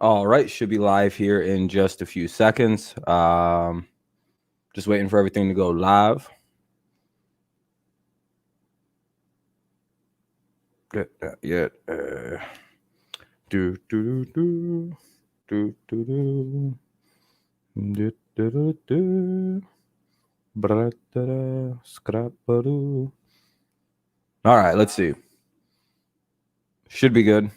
All right, should be live here in just a few seconds. Just waiting for everything to go live. Not yet. Do do do do do do do do do do. Scrap-a-doo. All right, let's see. Should be good.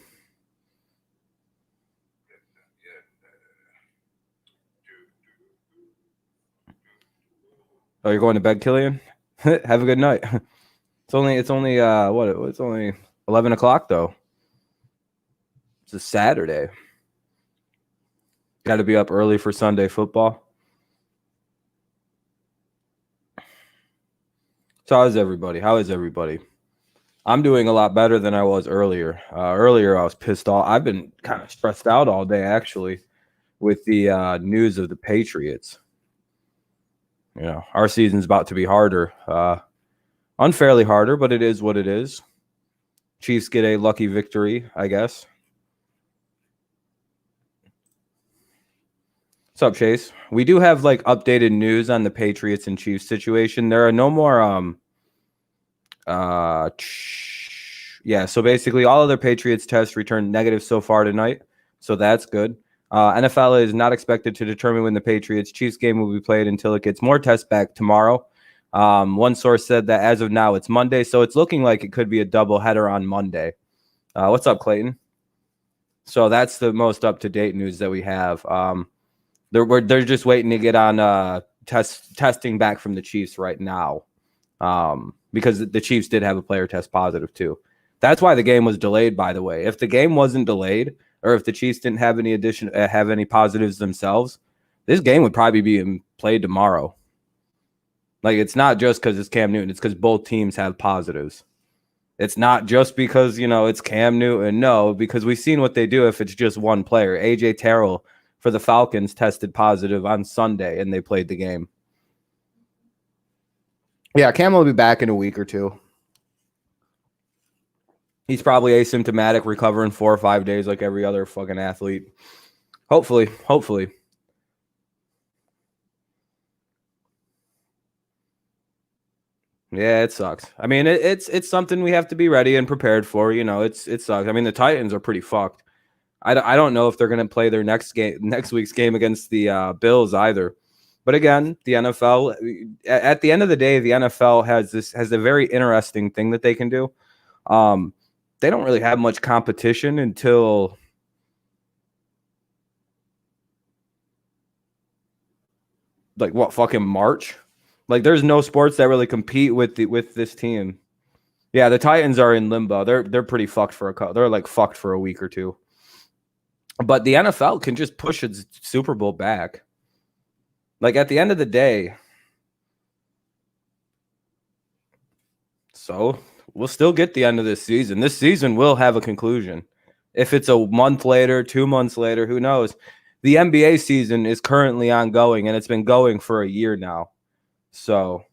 Oh, you're going to bed, Killian? Have a good night. It's only It's only 11 o'clock though. It's a Saturday. Got to be up early for Sunday football. So how is everybody? I'm doing a lot better than I was earlier. Earlier, I was pissed off. I've been kind of stressed out all day, actually, with the news of the Patriots. You know, our season's about to be harder. Unfairly harder, but it is what it is. Chiefs get a lucky victory, I guess. What's up, Chase? We do have like updated news on the Patriots and Chiefs situation. There are no more yeah, so basically all other Patriots tests returned negative so far tonight, so that's good. NFL is not expected to determine when the Patriots Chiefs game will be played until it gets more tests back tomorrow. One source said that as of now it's Monday, so it's looking like it could be a double header on Monday. What's up, Clayton? So that's the most up-to-date news that we have. They're just waiting to get on testing back from the Chiefs right now, because the Chiefs did have a player test positive too. That's why the game was delayed, by the way. If the game wasn't delayed, or if the Chiefs didn't have any positives themselves, this game would probably be played tomorrow. Like, it's not just because it's Cam Newton; it's because both teams have positives. It's not just because it's Cam Newton. No, because we've seen what they do if it's just one player. AJ Terrell for the Falcons tested positive on Sunday, and they played the game. Yeah, Cam will be back in a week or two. He's probably asymptomatic, recovering 4 or 5 days like every other fucking athlete. Hopefully. Yeah, it sucks. I mean, it's something we have to be ready and prepared for. It sucks. I mean, the Titans are pretty fucked. I don't know if they're going to play their next week's game against the Bills either. But again, the NFL, at the end of the day, the NFL has a very interesting thing that they can do. They don't really have much competition until fucking March. Like, there's no sports that really compete with this team. Yeah, the Titans are in limbo. They're pretty fucked they're like fucked for a week or two. But the NFL can just push its Super Bowl back. Like, at the end of the day, so we'll still get the end of this season. This season will have a conclusion. If it's a month later, 2 months later, who knows? The NBA season is currently ongoing, and it's been going for a year now. So,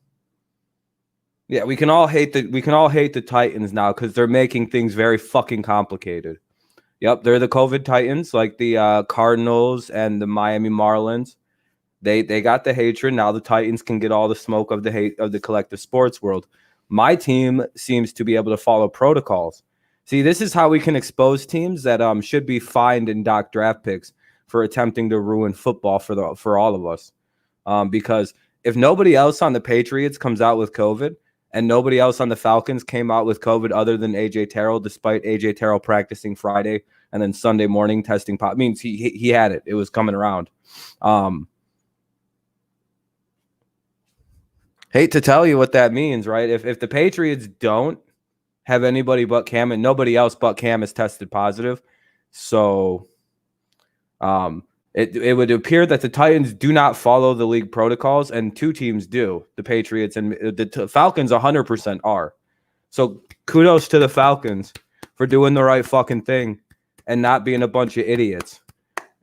yeah, we can all hate the Titans now because they're making things very fucking complicated. Yep, they're the COVID Titans, like the Cardinals and the Miami Marlins. They got the hatred. Now the Titans can get all the smoke of the hate of the collective sports world. My team seems to be able to follow protocols. See, this is how we can expose teams that should be fined and docked draft picks for attempting to ruin football for all of us. Because if nobody else on the Patriots comes out with COVID and nobody else on the Falcons came out with COVID other than AJ Terrell, despite AJ Terrell practicing Friday and then Sunday morning testing means he had it. It was coming around. Hate to tell you what that means, right? If the Patriots don't have anybody but Cam and nobody else but Cam is tested positive, so it would appear that the Titans do not follow the league protocols, and two teams do. The Patriots and the Falcons 100% are. So kudos to the Falcons for doing the right fucking thing and not being a bunch of idiots.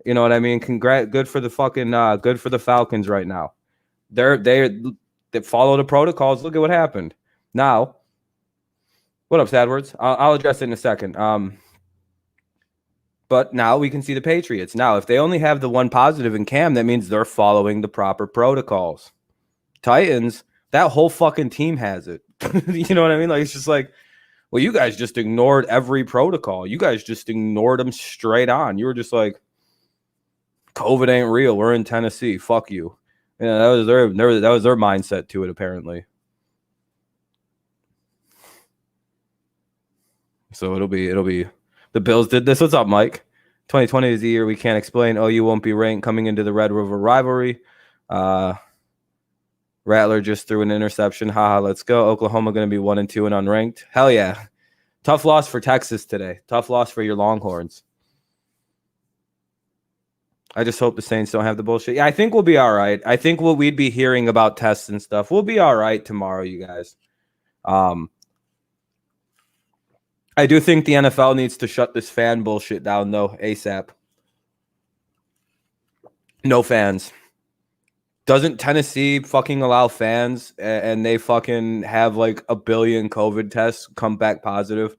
You know what I mean? Good for the fucking good for the Falcons right now. They follow the protocols. Look at what happened. Now, what up, Sadwards? I'll address it in a second. But now we can see the Patriots. Now, if they only have the one positive in Cam, that means they're following the proper protocols. Titans, that whole fucking team has it. You know what I mean? Like, it's just like, well, you guys just ignored every protocol. You guys just ignored them straight on. You were just like, COVID ain't real. We're in Tennessee. Fuck you. Yeah, that was their mindset to it, apparently. So it'll be the Bills did this. What's up, Mike? 2020 is the year we can't explain. Oh, you won't be ranked coming into the Red River rivalry. Rattler just threw an interception. Haha, let's go. Oklahoma going to be 1-2 and unranked. Hell yeah. Tough loss for Texas today. Tough loss for your Longhorns. I just hope the Saints don't have the bullshit. Yeah, I think we'll be all right. I think we'd be hearing about tests and stuff. We'll be all right tomorrow, you guys. I do think the NFL needs to shut this fan bullshit down, though, ASAP. No fans. Doesn't Tennessee fucking allow fans and they fucking have like 1 billion COVID tests come back positive?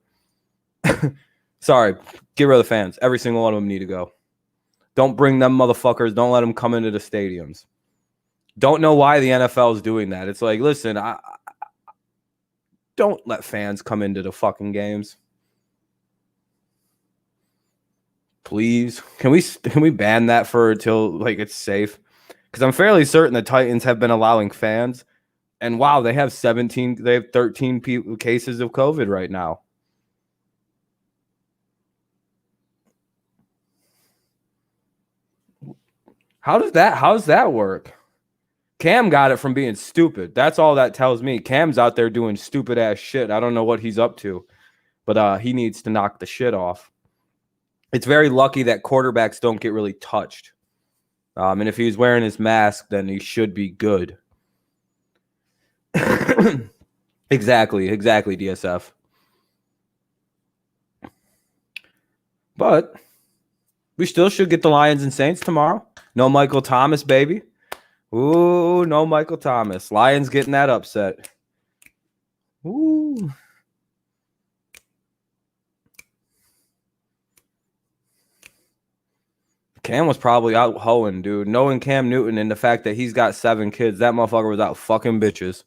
Sorry, get rid of the fans. Every single one of them need to go. Don't bring them motherfuckers. Don't let them come into the stadiums. Don't know why the NFL is doing that. It's like, listen, don't let fans come into the fucking games. Please. Can we ban that for until like it's safe? Because I'm fairly certain the Titans have been allowing fans. And wow, they have 13 cases of COVID right now. How's that work? Cam got it from being stupid. That's all that tells me. Cam's out there doing stupid ass shit. I don't know what he's up to, but he needs to knock the shit off. It's very lucky that quarterbacks don't get really touched. And if he's wearing his mask, then he should be good. Exactly, DSF. But we still should get the Lions and Saints tomorrow. No Michael Thomas, baby. Ooh, no Michael Thomas. Lions getting that upset. Ooh. Cam was probably out hoeing, dude. Knowing Cam Newton and the fact that he's got 7 kids, that motherfucker was out fucking bitches.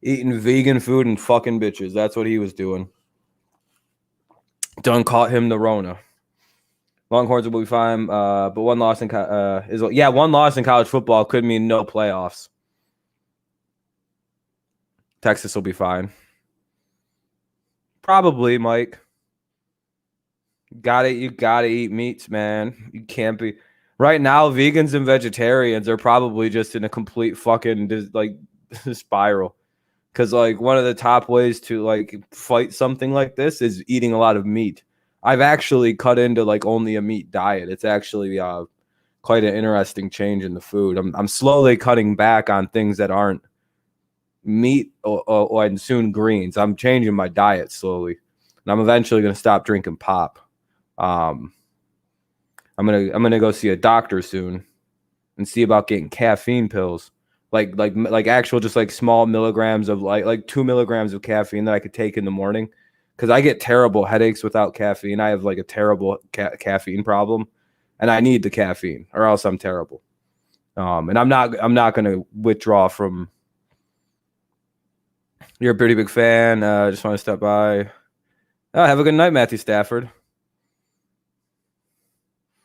Eating vegan food and fucking bitches. That's what he was doing. Done caught him the Rona. Longhorns will be fine, but one loss in one loss in college football could mean no playoffs. Texas will be fine. Probably, Mike. You gotta eat meats, man. You can't be right now. Vegans and vegetarians are probably just in a complete fucking like spiral. Because like one of the top ways to like fight something like this is eating a lot of meat. I've actually cut into like only a meat diet. It's actually quite an interesting change in the food. I'm slowly cutting back on things that aren't meat or and soon greens. I'm changing my diet slowly, and I'm eventually going to stop drinking pop. I'm gonna go see a doctor soon and see about getting caffeine pills, like actual just like small milligrams of like 2 milligrams of caffeine that I could take in the morning, because I get terrible headaches without caffeine. I have like a terrible caffeine problem, and I need the caffeine or else I'm terrible. And I'm not gonna withdraw from. You're a pretty big fan. Just want to stop by. Oh, have a good night, Matthew Stafford.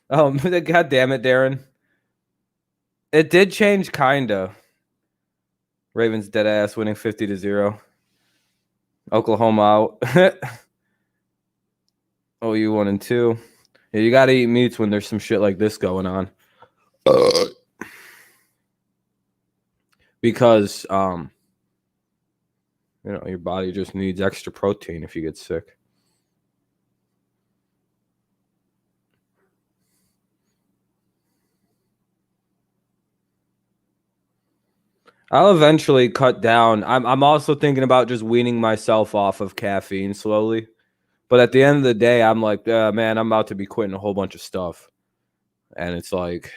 Oh, God damn it, Darren. It did change, kinda. Ravens dead ass winning 50-0. Oklahoma out. OU 1-2. Yeah, you gotta eat meats when there's some shit like this going on. Because your body just needs extra protein if you get sick. I'll eventually cut down. I'm also thinking about just weaning myself off of caffeine slowly. But at the end of the day, I'm like, man, I'm about to be quitting a whole bunch of stuff. And it's like,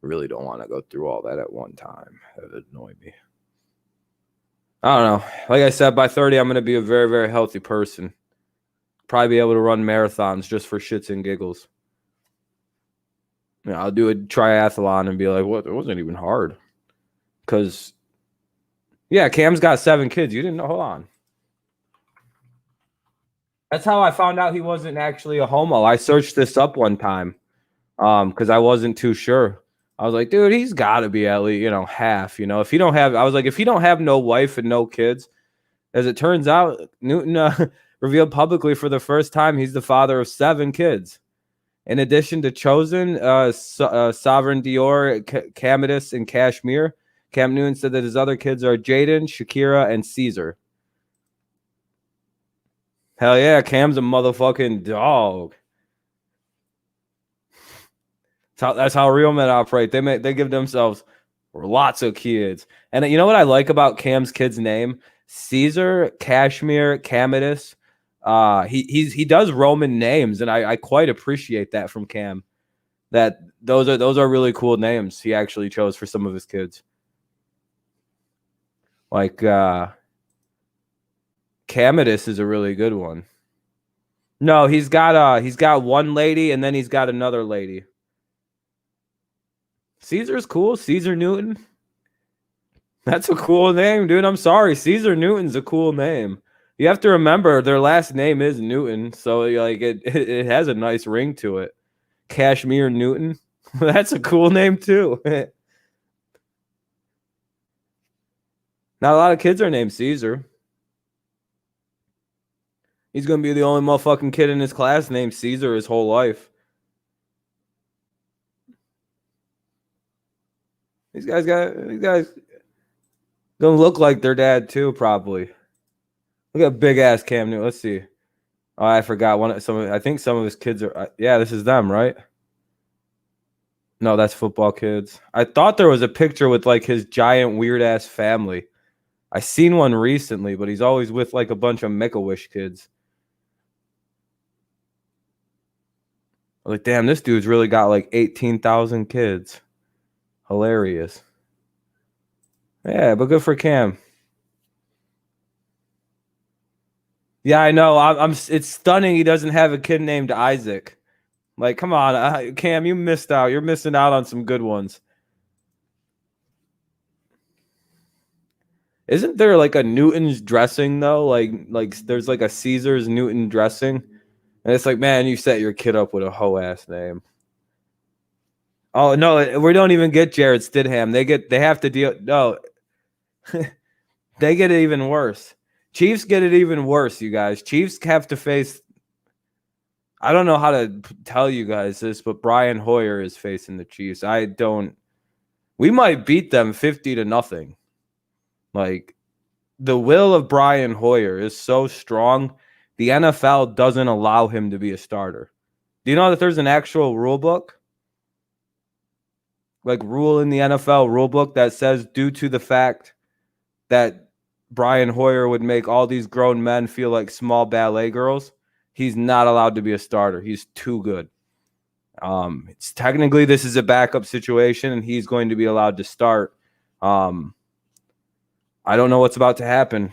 I really don't want to go through all that at one time. That would annoy me. I don't know. Like I said, by 30, I'm going to be a very, very healthy person. Probably be able to run marathons just for shits and giggles. I'll do a triathlon and be like, what? It wasn't even hard. Because, yeah, Cam's got 7 kids. You didn't know? Hold on. That's how I found out he wasn't actually a homo. I searched this up one time because I wasn't too sure. I was like, dude, he's got to be at least, half. If you don't have, I was like, if you don't have no wife and no kids, as it turns out, Newton revealed publicly for the first time he's the father of 7 kids. In addition to Chosen, Sovereign Dior, Camadis, and Kashmir, Cam Newton said that his other kids are Jaden, Shakira, and Caesar. Hell yeah, Cam's a motherfucking dog. That's how real men operate. They give themselves lots of kids. And you know what I like about Cam's kid's name? Caesar, Kashmir, Camadis. He does Roman names, and I quite appreciate that from Cam. That those are really cool names he actually chose for some of his kids. Like Camadis is a really good one. No, he's got one lady and then he's got another lady. Caesar's cool. Caesar Newton. That's a cool name, dude. I'm sorry. Caesar Newton's a cool name. You have to remember their last name is Newton, so like it has a nice ring to it. Kashmir Newton. That's a cool name too. Not a lot of kids are named Caesar. He's gonna be the only motherfucking kid in his class named Caesar his whole life. These guys gonna look like their dad too, probably. Look at big ass Cam Newton. Let's see. Oh, I forgot I think some of his kids are. Yeah, this is them, right? No, that's football kids. I thought there was a picture with like his giant weird ass family. I seen one recently, but he's always with like a bunch of Make-A-Wish kids. Like, damn, this dude's really got like 18,000 kids. Hilarious. Yeah, but good for Cam. Yeah, I know. It's stunning he doesn't have a kid named Isaac. Like, come on, Cam, you missed out. You're missing out on some good ones. Isn't there like a Newton's dressing though? Like there's like a Caesar's Newton dressing, and it's like, man, you set your kid up with a hoe ass name. Oh no, we don't even get Jared Stidham. They have to deal. No, they get it even worse. Chiefs get it even worse, you guys. Chiefs have to face. I don't know how to tell you guys this, but Brian Hoyer is facing the Chiefs. We might beat them 50-0. Like, the will of Brian Hoyer is so strong, the NFL doesn't allow him to be a starter. Do you know that there's an actual rule book? Like, rule in the NFL rule book that says, due to the fact that Brian Hoyer would make all these grown men feel like small ballet girls, he's not allowed to be a starter. He's too good. It's technically this is a backup situation, and he's going to be allowed to start. I don't know what's about to happen.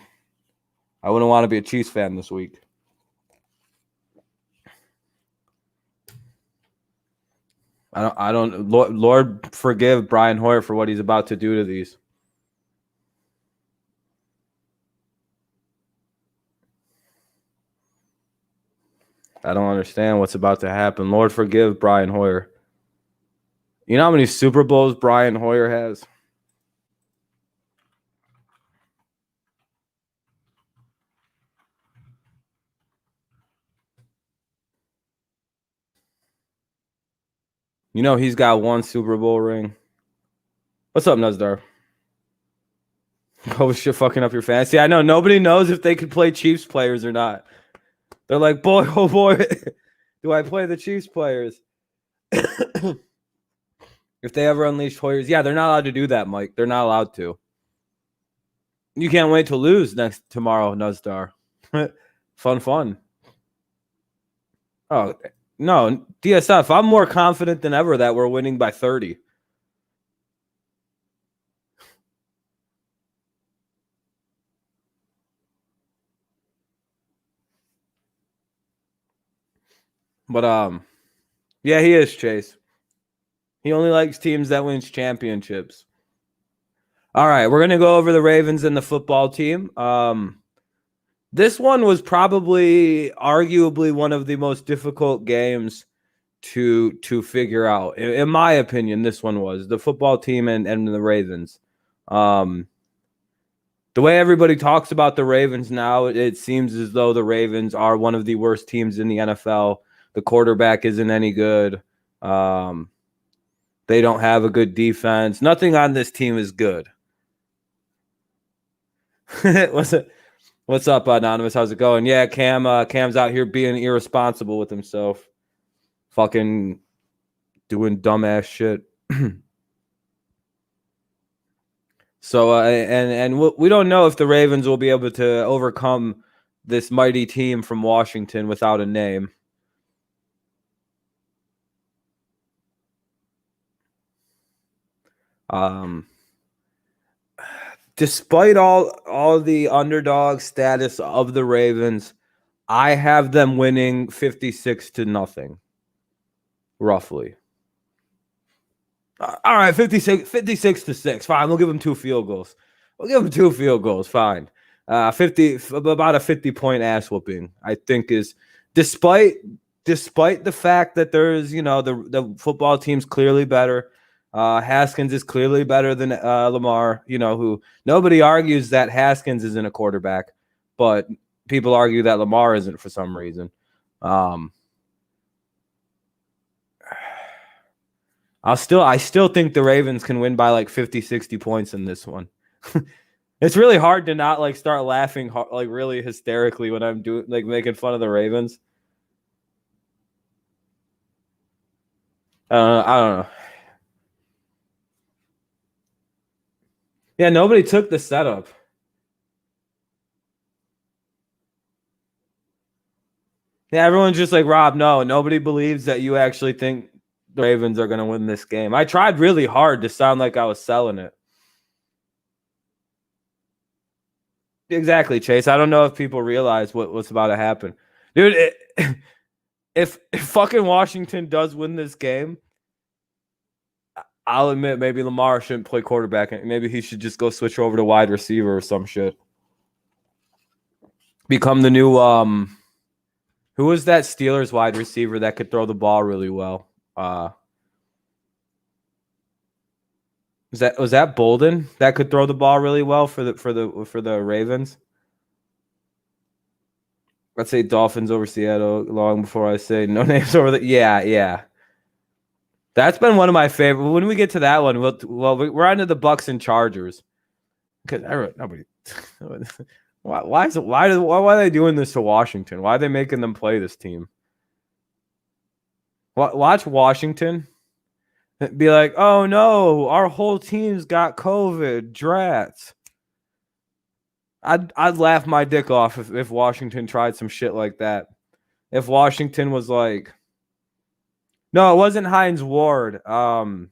I wouldn't want to be a Chiefs fan this week. I don't. Lord forgive Brian Hoyer for what he's about to do to these. I don't understand what's about to happen. Lord forgive Brian Hoyer. You know how many Super Bowls Brian Hoyer has? You know he's got 1 Super Bowl ring. What's up, Nuzdar? Oh shit, fucking up your fantasy. I know nobody knows if they could play Chiefs players or not. They're like, boy, oh boy, do I play the Chiefs players? If they ever unleash Hoyers, yeah, they're not allowed to do that, Mike. They're not allowed to. You can't wait to lose tomorrow, Nuzdar. Fun. Oh no, DSF. I'm more confident than ever that we're winning by 30. But yeah, he is, Chase. He only likes teams that wins championships. All right, we're gonna go over the Ravens and the football team. This one was probably arguably one of the most difficult games to figure out. In my opinion, this one was the football team and the Ravens. The way everybody talks about the Ravens now, it seems as though the Ravens are one of the worst teams in the NFL. The quarterback isn't any good. They don't have a good defense. Nothing on this team is good. What's up, Anonymous? How's it going? Yeah, Cam's out here being irresponsible with himself. Fucking doing dumbass shit. So, and we don't know if the Ravens will be able to overcome this mighty team from Washington without a name. Despite all the underdog status of the Ravens, I have them winning 56-0, roughly. All right, 56-6. Fine, we'll give them 2 field goals. Fine. 50, about a 50-point ass whooping, I think, is despite the fact that there's, the football team's clearly better. Haskins is clearly better than Lamar, who nobody argues that Haskins isn't a quarterback, but people argue that Lamar isn't for some reason. I still think the Ravens can win by like 50-60 points in this one. It's really hard to not like start laughing like really hysterically when I'm doing like making fun of the Ravens. I don't know. Yeah, nobody took the setup. Yeah, everyone's just like, Rob, no, nobody believes that you actually think the Ravens are going to win this game. I tried really hard to sound like I was selling it. Exactly, Chase. I don't know if people realize what's about to happen. Dude, if fucking Washington does win this game, I'll admit maybe Lamar shouldn't play quarterback. Maybe he should just go switch over to wide receiver or some shit. Become the new who was that Steelers wide receiver that could throw the ball really well? Was that Bolden that could throw the ball really well for the Ravens? Let's say Dolphins over Seattle long before I say no names over the yeah. That's been one of my favorite. When we get to that one, we're on to the Bucks and Chargers. Because nobody. Why are they doing this to Washington? Why are they making them play this team? Watch Washington be like, oh no, our whole team's got COVID. Drats. I'd laugh my dick off if Washington tried some shit like that. If Washington was like, no, it wasn't Hines Ward. They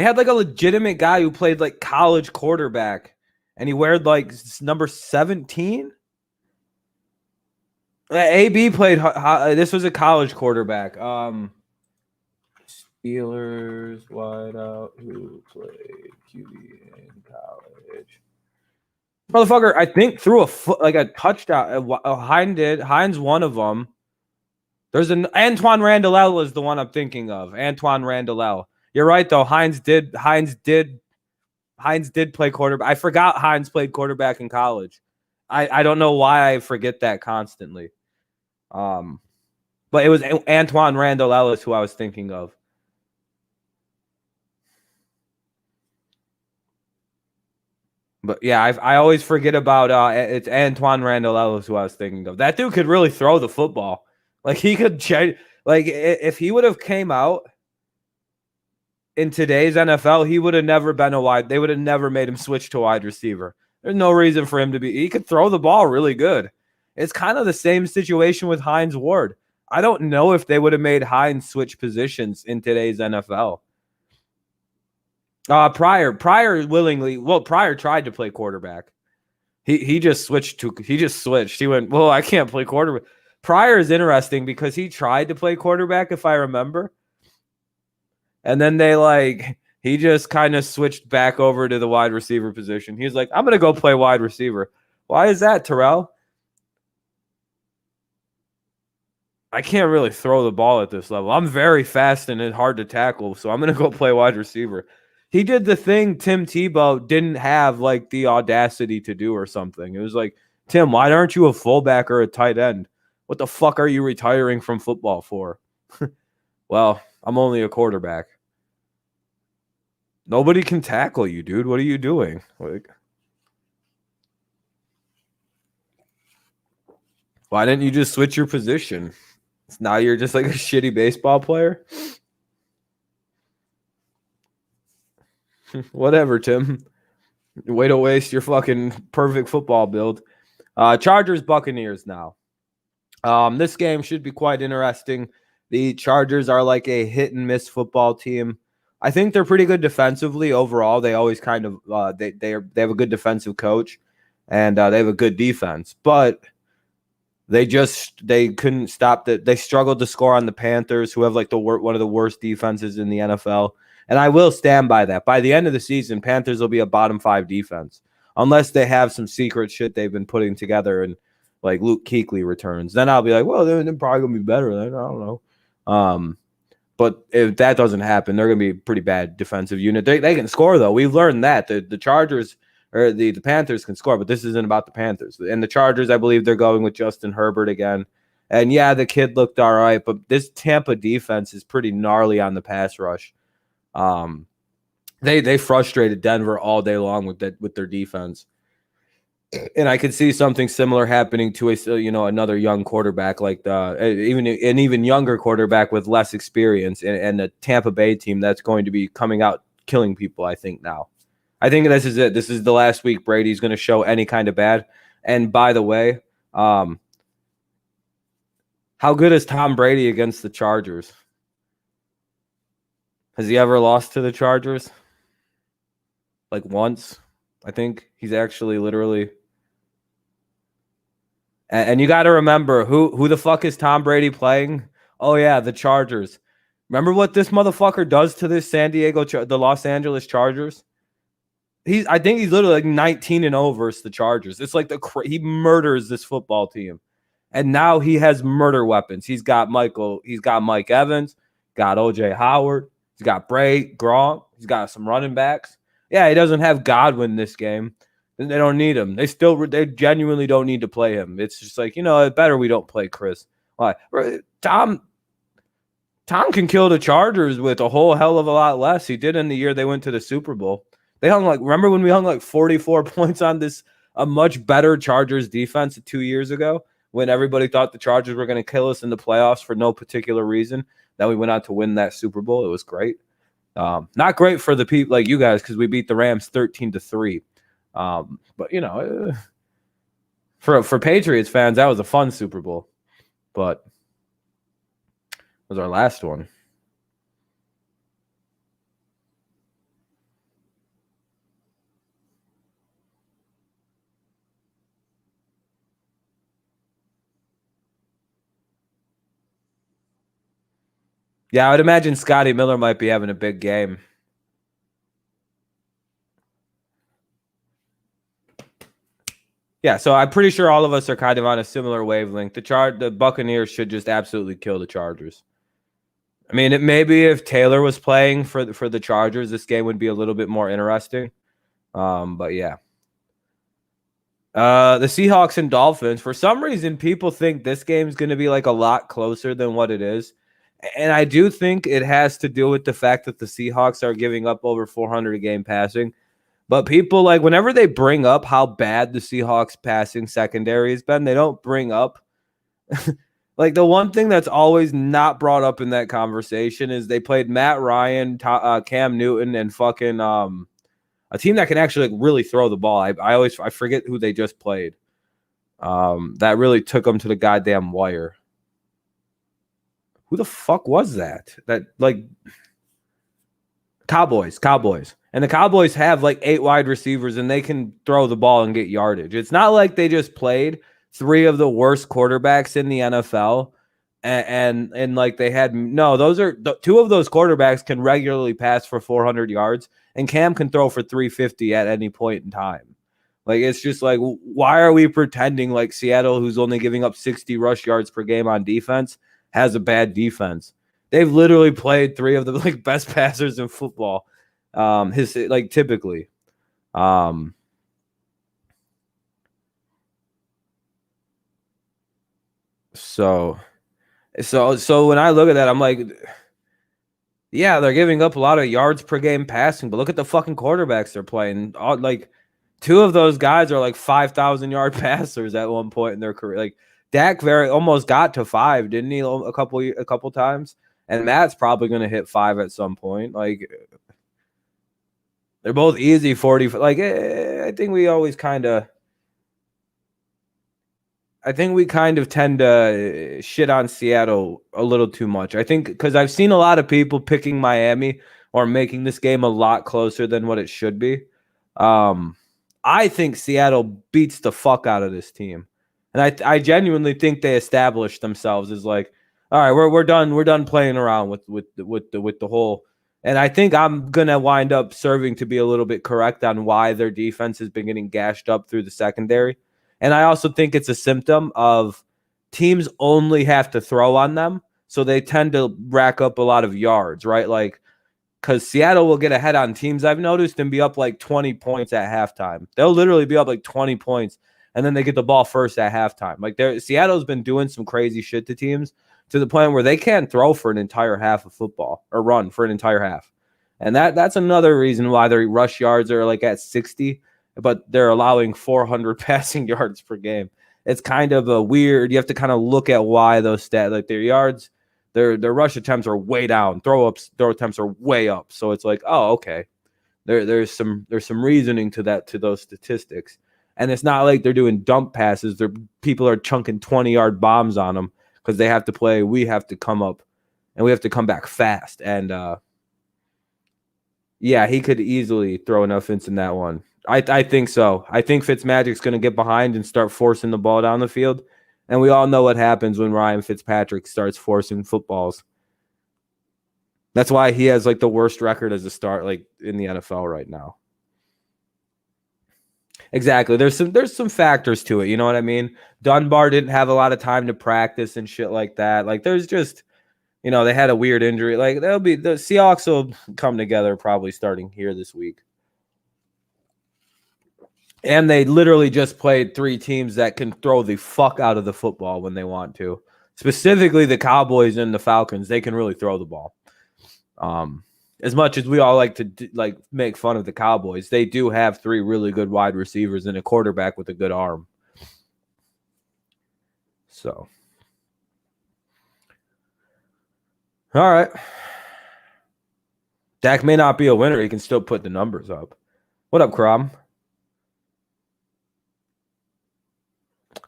had like a legitimate guy who played like college quarterback, and he wore like number 17. AB played. This was a college quarterback. Steelers wideout who played QB in college. Motherfucker, I think threw a touchdown. Hines one of them. There's an Antoine Randall is the one I'm thinking of. Antoine Randall. You're right though. Hines did play quarterback. I forgot Hines played quarterback in college. I don't know why I forget that constantly. But it was Antoine Randall Ellis who I was thinking of. But yeah, I always forget about it's Antoine Randall Ellis who I was thinking of. That dude could really throw the football. Like he could like if he would have came out in today's NFL, he would have never been they would have never made him switch to wide receiver. There's no reason for him to be. He could throw the ball really good. It's kind of the same situation with Hines Ward. I don't know if they would have made Hines switch positions in today's NFL. Pryor willingly. Well, Pryor tried to play quarterback. He just switched. He went, well, I can't play quarterback. Pryor is interesting because he tried to play quarterback, if I remember. And then he just kind of switched back over to the wide receiver position. He's like, I'm going to go play wide receiver. Why is that, Terrell? I can't really throw the ball at this level. I'm very fast and it's hard to tackle, so I'm going to go play wide receiver. He did the thing Tim Tebow didn't have like the audacity to do or something. It was like, Tim, why aren't you a fullback or a tight end? What the fuck are you retiring from football for? Well, I'm only a quarterback. Nobody can tackle you, dude. What are you doing? Like, why didn't you just switch your position? Now you're just like a shitty baseball player? Whatever, Tim. Way to waste your fucking perfect football build. Chargers Buccaneers now. This game should be quite interesting. The Chargers are like a hit and miss football team. I think they're pretty good defensively overall. They always kind of they have a good defensive coach, and they have a good defense, but they couldn't stop that. They struggled to score on the Panthers, who have like one of the worst defenses in the NFL. And I will stand by that. By the end of the season, Panthers will be a bottom 5 defense, unless they have some secret shit they've been putting together and like Luke Kuechly returns. Then I'll be like, well, they're probably gonna be better. I don't know. But if that doesn't happen, they're going to be a pretty bad defensive unit. They can score, though. We've learned that. The Chargers or the Panthers can score, but this isn't about the Panthers. And the Chargers, I believe they're going with Justin Herbert again. And, yeah, the kid looked all right, but this Tampa defense is pretty gnarly on the pass rush. They frustrated Denver all day long with their defense. And I could see something similar happening to another young quarterback, like an even younger quarterback with less experience, and a Tampa Bay team that's going to be coming out killing people. I think this is it. This is the last week Brady's going to show any kind of bad. And by the way, how good is Tom Brady against the Chargers? Has he ever lost to the Chargers? Like once, I think he's actually literally. And you got to remember who the fuck is Tom Brady playing? Oh yeah, the Chargers. Remember what this motherfucker does to this the Los Angeles Chargers? I think he's literally like 19-0 versus the Chargers. It's like he murders this football team, and now he has murder weapons. He's got Mike Evans, got OJ Howard, he's got Bray Gronk, he's got some running backs. Yeah, he doesn't have Godwin this game. They don't need him. They genuinely don't need to play him. It's just like, better we don't play Chris. Why? Tom can kill the Chargers with a whole hell of a lot less. He did in the year they went to the Super Bowl. Remember when we hung 44 points on a much better Chargers defense 2 years ago, when everybody thought the Chargers were going to kill us in the playoffs for no particular reason? Then we went out to win that Super Bowl. It was great. Not great for the people like you guys, because we beat the Rams 13-3. But for Patriots fans, that was a fun Super Bowl, but it was our last one. Yeah, I would imagine Scotty Miller might be having a big game. Yeah, so I'm pretty sure all of us are kind of on a similar wavelength. The Buccaneers should just absolutely kill the Chargers. I mean, maybe if Taylor was playing for the Chargers, this game would be a little bit more interesting. But yeah. The Seahawks and Dolphins. For some reason, people think this game is going to be like a lot closer than what it is. And I do think it has to do with the fact that the Seahawks are giving up over 400 a game passing. But people, whenever they bring up how bad the Seahawks passing secondary has been, they don't bring up the one thing that's always not brought up in that conversation is they played Matt Ryan, Cam Newton, and fucking a team that can actually really throw the ball. I forget who they just played. That really took them to the goddamn wire. Who the fuck was that? Cowboys. And the Cowboys have 8 wide receivers, and they can throw the ball and get yardage. It's not like they just played three of the worst quarterbacks in the NFL. And like they had those are two of those quarterbacks can regularly pass for 400 yards, and Cam can throw for 350 at any point in time. Like, it's just like, why are we pretending like Seattle, who's only giving up 60 rush yards per game on defense, has a bad defense? They've literally played three of the like best passers in football. Typically. So when I look at that, I'm like, yeah, they're giving up a lot of yards per game passing, but look at the fucking quarterbacks they're playing. Like, two of those guys are like 5,000 yard passers at one point in their career. Like, Dak almost got to 5, didn't he? A couple times, and Matt's probably going to hit 5 at some point. Like, they're both easy 40. Like, I think we kind of tend to shit on Seattle a little too much. I think because I've seen a lot of people picking Miami or making this game a lot closer than what it should be. I think Seattle beats the fuck out of this team, and I genuinely think they established themselves as like, all right, we're done playing around with the whole. And I think I'm gonna wind up serving to be a little bit correct on why their defense has been getting gashed up through the secondary. And I also think it's a symptom of teams only have to throw on them, so they tend to rack up a lot of yards, right? Like, because Seattle will get ahead on teams, I've noticed, and be up like 20 points at halftime. They'll literally be up like 20 points, and then they get the ball first at halftime. Like, Seattle's been doing some crazy shit to teams to the point where they can't throw for an entire half of football or run for an entire half. And that's another reason why their rush yards are like at 60, but they're allowing 400 passing yards per game. It's kind of a weird. You have to kind of look at why those stats, like their yards, their rush attempts are way down. Throw attempts are way up. So it's like, oh, okay. There's some reasoning to that, to those statistics. And it's not like they're doing dump passes. People are chunking 20-yard bombs on them because they have to play. We have to come up and we have to come back fast. And yeah, he could easily throw enough hints in that one. I think so. I think Fitzmagic's going to get behind and start forcing the ball down the field. And we all know what happens when Ryan Fitzpatrick starts forcing footballs. That's why he has like the worst record as a start like in the NFL right now. Exactly. There's some factors to it. You know what I mean? Dunbar didn't have a lot of time to practice and shit like that. Like, there's just, they had a weird injury. Like, the Seahawks will come together probably starting here this week. And they literally just played 3 teams that can throw the fuck out of the football when they want to. Specifically, the Cowboys and the Falcons. They can really throw the ball. As much as we all like to make fun of the Cowboys, they do have 3 really good wide receivers and a quarterback with a good arm. So, all right. Dak may not be a winner. He can still put the numbers up. What up, Crom?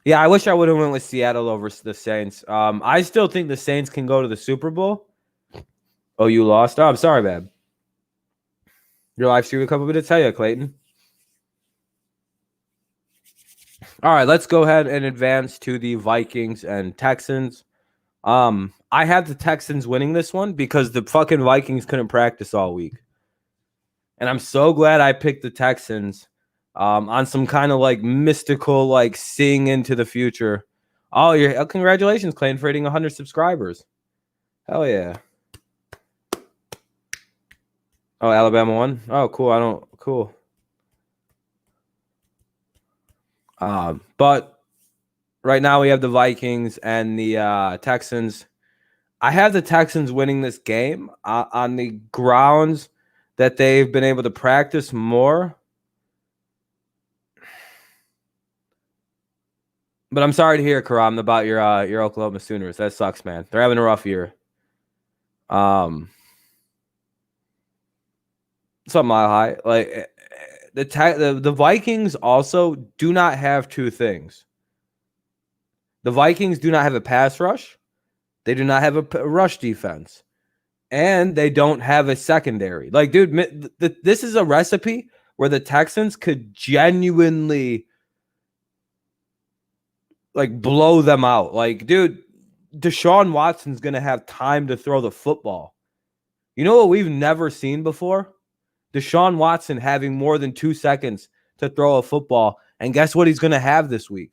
Yeah, I wish I would have went with Seattle over the Saints. I still think the Saints can go to the Super Bowl. Oh, you lost? Oh, I'm sorry, babe. Your live stream a couple minutes. Tell you, Clayton. All right, let's go ahead and advance to the Vikings and Texans. I have the Texans winning this one because the fucking Vikings couldn't practice all week. And I'm so glad I picked the Texans on some kind of like mystical, like seeing into the future. Oh, congratulations, Clayton, for hitting 100 subscribers. Hell yeah. Oh, Alabama won? Oh, cool. Cool. But right now we have the Vikings and the Texans. I have the Texans winning this game on the grounds that they've been able to practice more. But I'm sorry to hear, Karam, about your Oklahoma Sooners. That sucks, man. They're having a rough year. It's a mile high. Like the Vikings also do not have 2 things. The Vikings do not have a pass rush. They do not have a rush defense. And they don't have a secondary. Like, dude, this is a recipe where the Texans could genuinely like blow them out. Like, dude, Deshaun Watson's going to have time to throw the football. You know what we've never seen before? Deshaun Watson having more than 2 seconds to throw a football. And guess what he's going to have this week?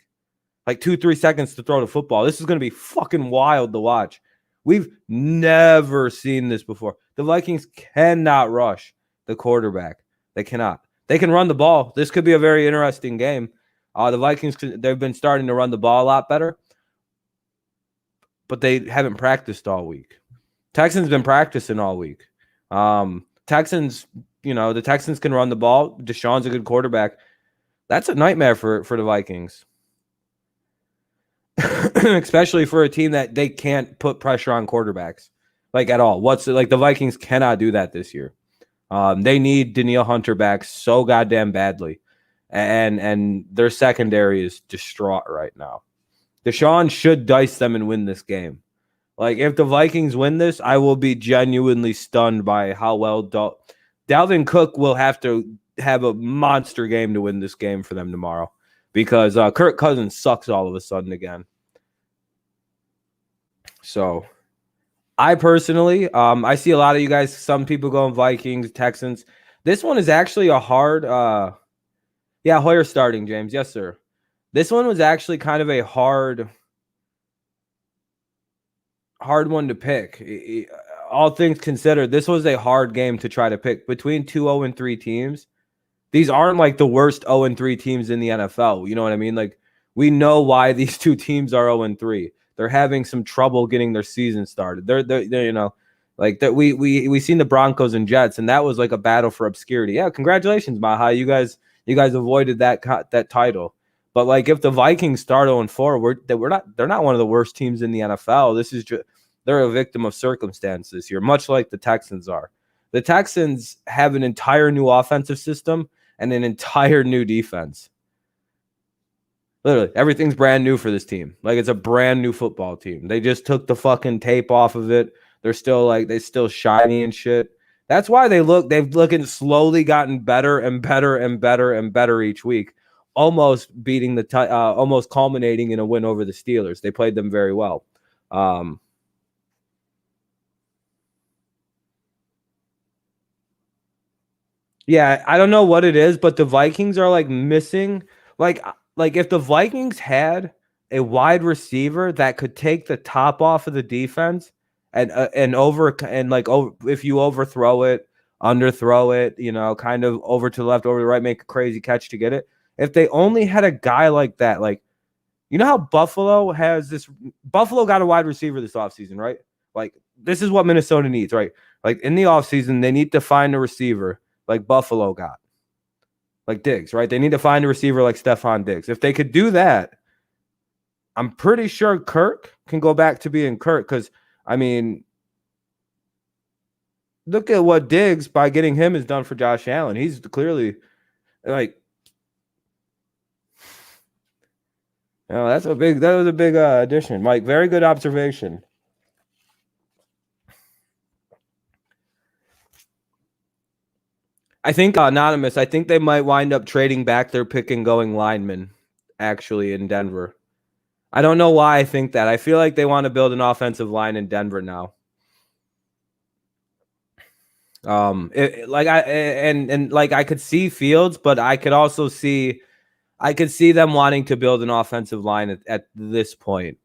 Like 2-3 seconds to throw the football. This is going to be fucking wild to watch. We've never seen this before. The Vikings cannot rush the quarterback. They cannot. They can run the ball. This could be a very interesting game. The Vikings, they've been starting to run the ball a lot better, but they haven't practiced all week. Texans been practicing all week. Texans, the Texans can run the ball. Deshaun's a good quarterback. That's a nightmare for the Vikings. Especially for a team that they can't put pressure on quarterbacks, like at all. The Vikings cannot do that this year. They need Danielle Hunter back so goddamn badly, and their secondary is distraught right now. Deshaun should dice them and win this game. Like, if the Vikings win this, I will be genuinely stunned by how well Dalvin Cook will have to have a monster game to win this game for them tomorrow, because Kirk Cousins sucks all of a sudden again. So I personally, I see a lot of you guys, some people going Vikings, Texans. This one is actually a hard, Hoyer starting, James. Yes, sir. This one was actually kind of a hard one to pick. All things considered, this was a hard game to try to pick. Between 2 0-3 teams, these aren't like the worst 0-3 teams in the NFL. You know what I mean? Like, we know why these two teams are 0-3. They're having some trouble getting their season started. They're we seen the Broncos and Jets, and that was like a battle for obscurity. Yeah, congratulations, Maha. You guys avoided that title. But like, if the Vikings start 0-4, they're not one of the worst teams in the NFL. This is just, they're a victim of circumstance this year, much like the Texans are. The Texans have an entire new offensive system and an entire new defense. Literally, everything's brand new for this team. Like, it's a brand new football team. They just took the fucking tape off of it. They're still shiny and shit. That's why they've slowly gotten better and better and better and better each week, almost beating almost culminating in a win over the Steelers. They played them very well. Yeah, I don't know what it is, but the Vikings are like missing, like if the Vikings had a wide receiver that could take the top off of the defense and if you overthrow it, underthrow it, kind of over to the left, over to the right, make a crazy catch to get it. If they only had a guy like that, like, you know how Buffalo got a wide receiver this offseason, right? Like, this is what Minnesota needs, right? Like, in the offseason, they need to find a receiver like Buffalo got. Like Diggs, right? They need to find a receiver like Stephon Diggs. If they could do that, I'm pretty sure Kirk can go back to being Kirk, because, I mean, look at what Diggs, by getting him, has done for Josh Allen. He's clearly, like, that was a big addition, Mike. Very good observation. I think Anonymous, I think they might wind up trading back their pick and going lineman, actually, in Denver. I don't know why I think that. I feel like they want to build an offensive line in Denver now. I could see Fields, but I could also see them wanting to build an offensive line at this point.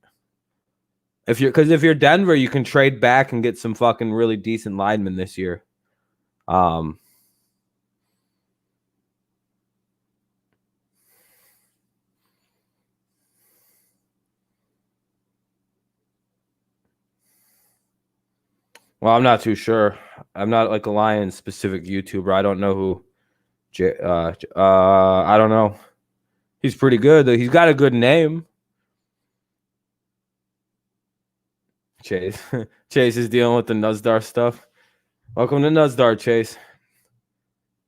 If you're Denver, you can trade back and get some fucking really decent linemen this year. Well, I'm not too sure. I'm not like a Lions specific YouTuber. I don't know who. I don't know. He's pretty good. He's got a good name. Chase. Chase is dealing with the Nuzdar stuff. Welcome to Nuzdar, Chase.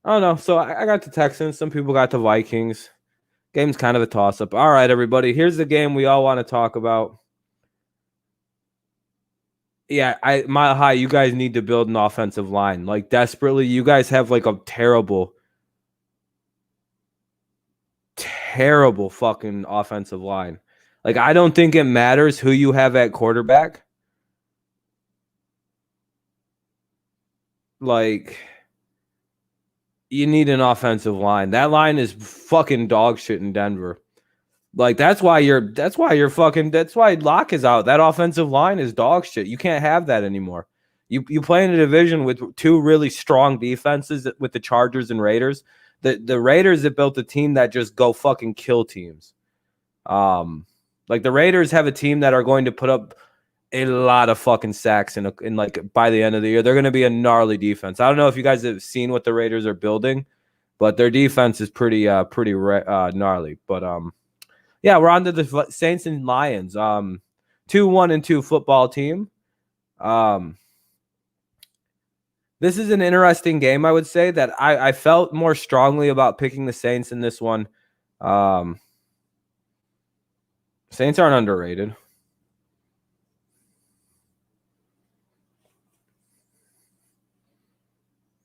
I don't know. So I got the Texans. Some people got the Vikings. Game's kind of a toss-up. All right, everybody. Here's the game we all want to talk about. Yeah, Mile High, you guys need to build an offensive line. Like, desperately. You guys have like a terrible fucking offensive line. Like, I don't think it matters who you have at quarterback. Like, you need an offensive line. That line is fucking dog shit in Denver. Like, that's why Locke is out. That offensive line is dog shit. You can't have that anymore. You play in a division with two really strong defenses with the Chargers and Raiders. The Raiders have built a team that just go fucking kill teams. Like the Raiders have a team that are going to put up a lot of fucking sacks in like by the end of the year. They're going to be a gnarly defense. I don't know if you guys have seen what the Raiders are building, but their defense is pretty gnarly. But yeah, we're on to the Saints and Lions. 2-1-2 football team. This is an interesting game, I would say, that I felt more strongly about picking the Saints in this one. Saints aren't underrated.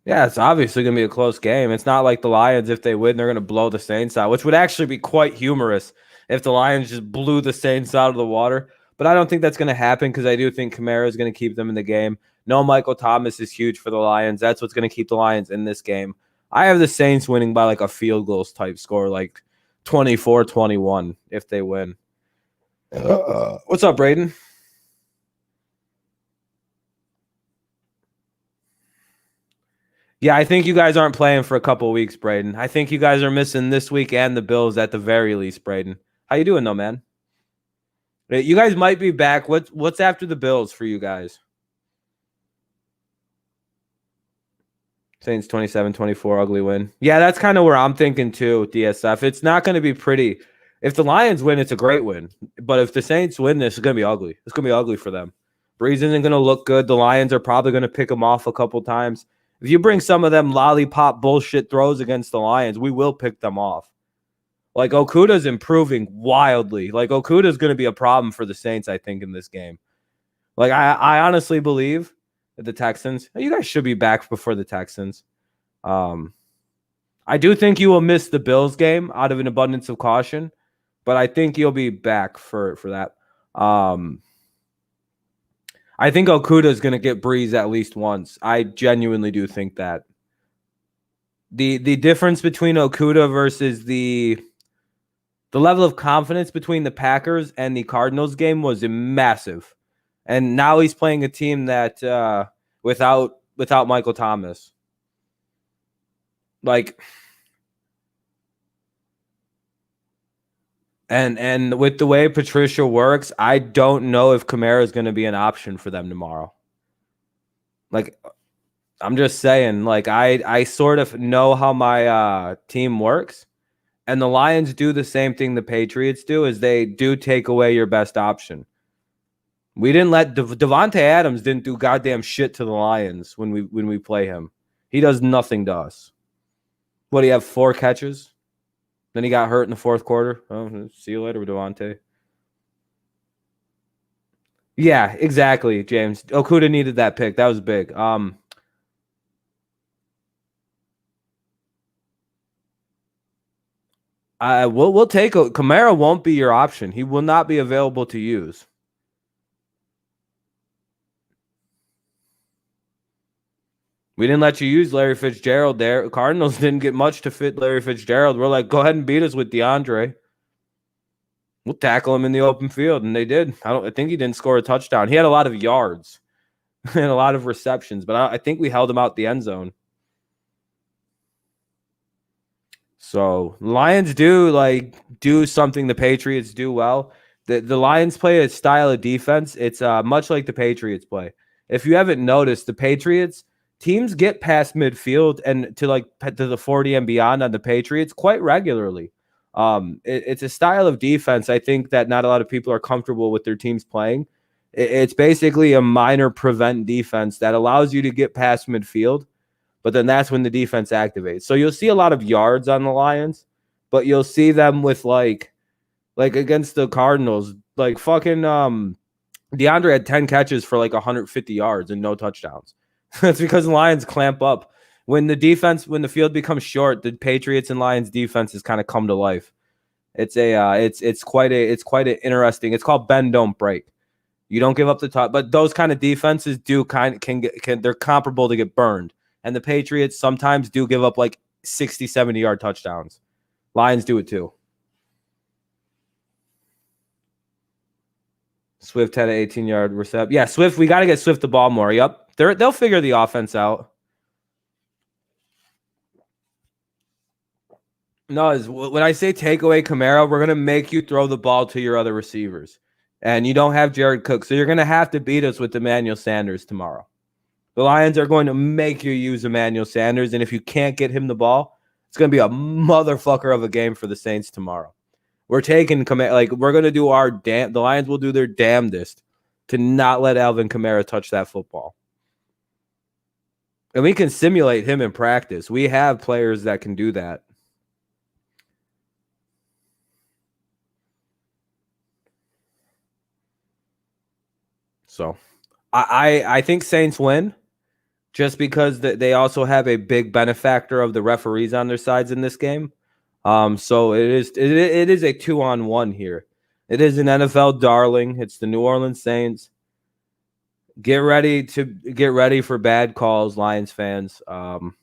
Yeah, it's obviously going to be a close game. It's not like the Lions, if they win, they're going to blow the Saints out, which would actually be quite humorous if the Lions just blew the Saints out of the water. But I don't think that's going to happen because I do think Kamara is going to keep them in the game. No, Michael Thomas is huge for the Lions. That's what's going to keep the Lions in this game. I have the Saints winning by like a field goals type score, like 24-21 if they win. What's up, Braden? Yeah, I think you guys aren't playing for a couple of weeks, Braden. I think you guys are missing this week and the Bills at the very least, Braden. How you doing, though, man? You guys might be back. What's after the Bills for you guys? Saints 27-24, ugly win. Yeah, that's kind of where I'm thinking too, DSF. It's not going to be pretty. If the Lions win, it's a great win. But if the Saints win this, it's going to be ugly. It's going to be ugly for them. Breeze isn't going to look good. The Lions are probably going to pick them off a couple times. If you bring some of them lollipop bullshit throws against the Lions, we will pick them off. Like, Okuda's improving wildly. Like, Okuda's going to be a problem for the Saints, I think, in this game. Like, I honestly believe that the Texans, you guys should be back before the Texans. I do think you will miss the Bills game out of an abundance of caution, but I think you'll be back for that. I think Okuda is going to get Breeze at least once. I genuinely do think that. The difference between Okuda versus the level of confidence between the Packers and the Cardinals game was massive. And now he's playing a team that without Michael Thomas. Like, and with the way Patricia works, I don't know if Kamara is going to be an option for them tomorrow. Like, I'm just saying, like, I sort of know how my team works, and the Lions do the same thing the Patriots do, is they do take away your best option. We didn't let Devontae Adams didn't do goddamn shit to the Lions when we play him. He does nothing to us. What, do you have 4 catches? Then he got hurt in the fourth quarter. Oh, see you later, Devontae. Yeah, exactly, James. Okuda needed that pick. That was big. We'll take Kamara won't be your option. He will not be available to use. We didn't let you use Larry Fitzgerald there. Cardinals didn't get much to fit Larry Fitzgerald. We're like, go ahead and beat us with DeAndre. We'll tackle him in the open field, and they did. I think he didn't score a touchdown. He had a lot of yards and a lot of receptions, but I think we held him out the end zone. So Lions do something the Patriots do well. The Lions play a style of defense. It's much like the Patriots play. If you haven't noticed, the Patriots teams get past midfield and to the 40 and beyond on the Patriots quite regularly. It's a style of defense, I think, that not a lot of people are comfortable with their teams playing. It's basically a minor prevent defense that allows you to get past midfield, but then that's when the defense activates. So you'll see a lot of yards on the Lions, but you'll see them with like against the Cardinals, like fucking DeAndre had 10 catches for like 150 yards and no touchdowns. That's because the Lions clamp up. When the field becomes short, the Patriots and Lions defenses kind of come to life. It's quite an interesting. It's called bend don't break. You don't give up the top, but those kind of defenses they're comparable to get burned. And the Patriots sometimes do give up like 60, 70-yard touchdowns. Lions do it too. Swift had an 18-yard reception. Yeah, Swift, we got to get Swift the ball more. Yep. They'll figure the offense out. No, when I say take away Kamara, we're going to make you throw the ball to your other receivers. And you don't have Jared Cook, so you're going to have to beat us with Emmanuel Sanders tomorrow. The Lions are going to make you use Emmanuel Sanders, and if you can't get him the ball, it's going to be a motherfucker of a game for the Saints tomorrow. We're taking we're going to do the Lions will do their damnedest to not let Alvin Kamara touch that football. And we can simulate him in practice. We have players that can do that. So I think Saints win just because they also have a big benefactor of the referees on their sides in this game. So it is a 2-on-1 here. It is an NFL darling. It's the New Orleans Saints. Get ready for bad calls, Lions fans. Who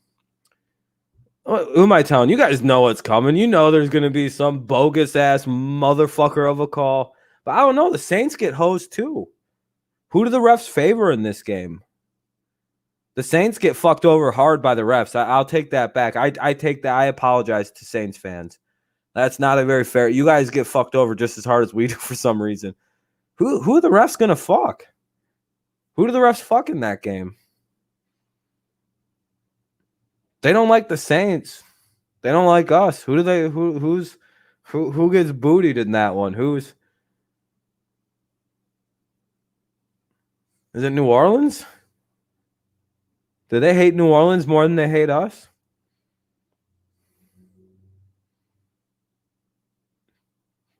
am I telling? You guys know what's coming. You know there's going to be some bogus ass motherfucker of a call. But I don't know. The Saints get hosed too. Who do the refs favor in this game? The Saints get fucked over hard by the refs. I'll take that back. I take that. I apologize to Saints fans. That's not a very fair. You guys get fucked over just as hard as we do for some reason. Who are the refs gonna fuck? Who do the refs fuck in that game? They don't like the Saints. They don't like us. Who gets bootied in that one? Is it New Orleans? Do they hate New Orleans more than they hate us?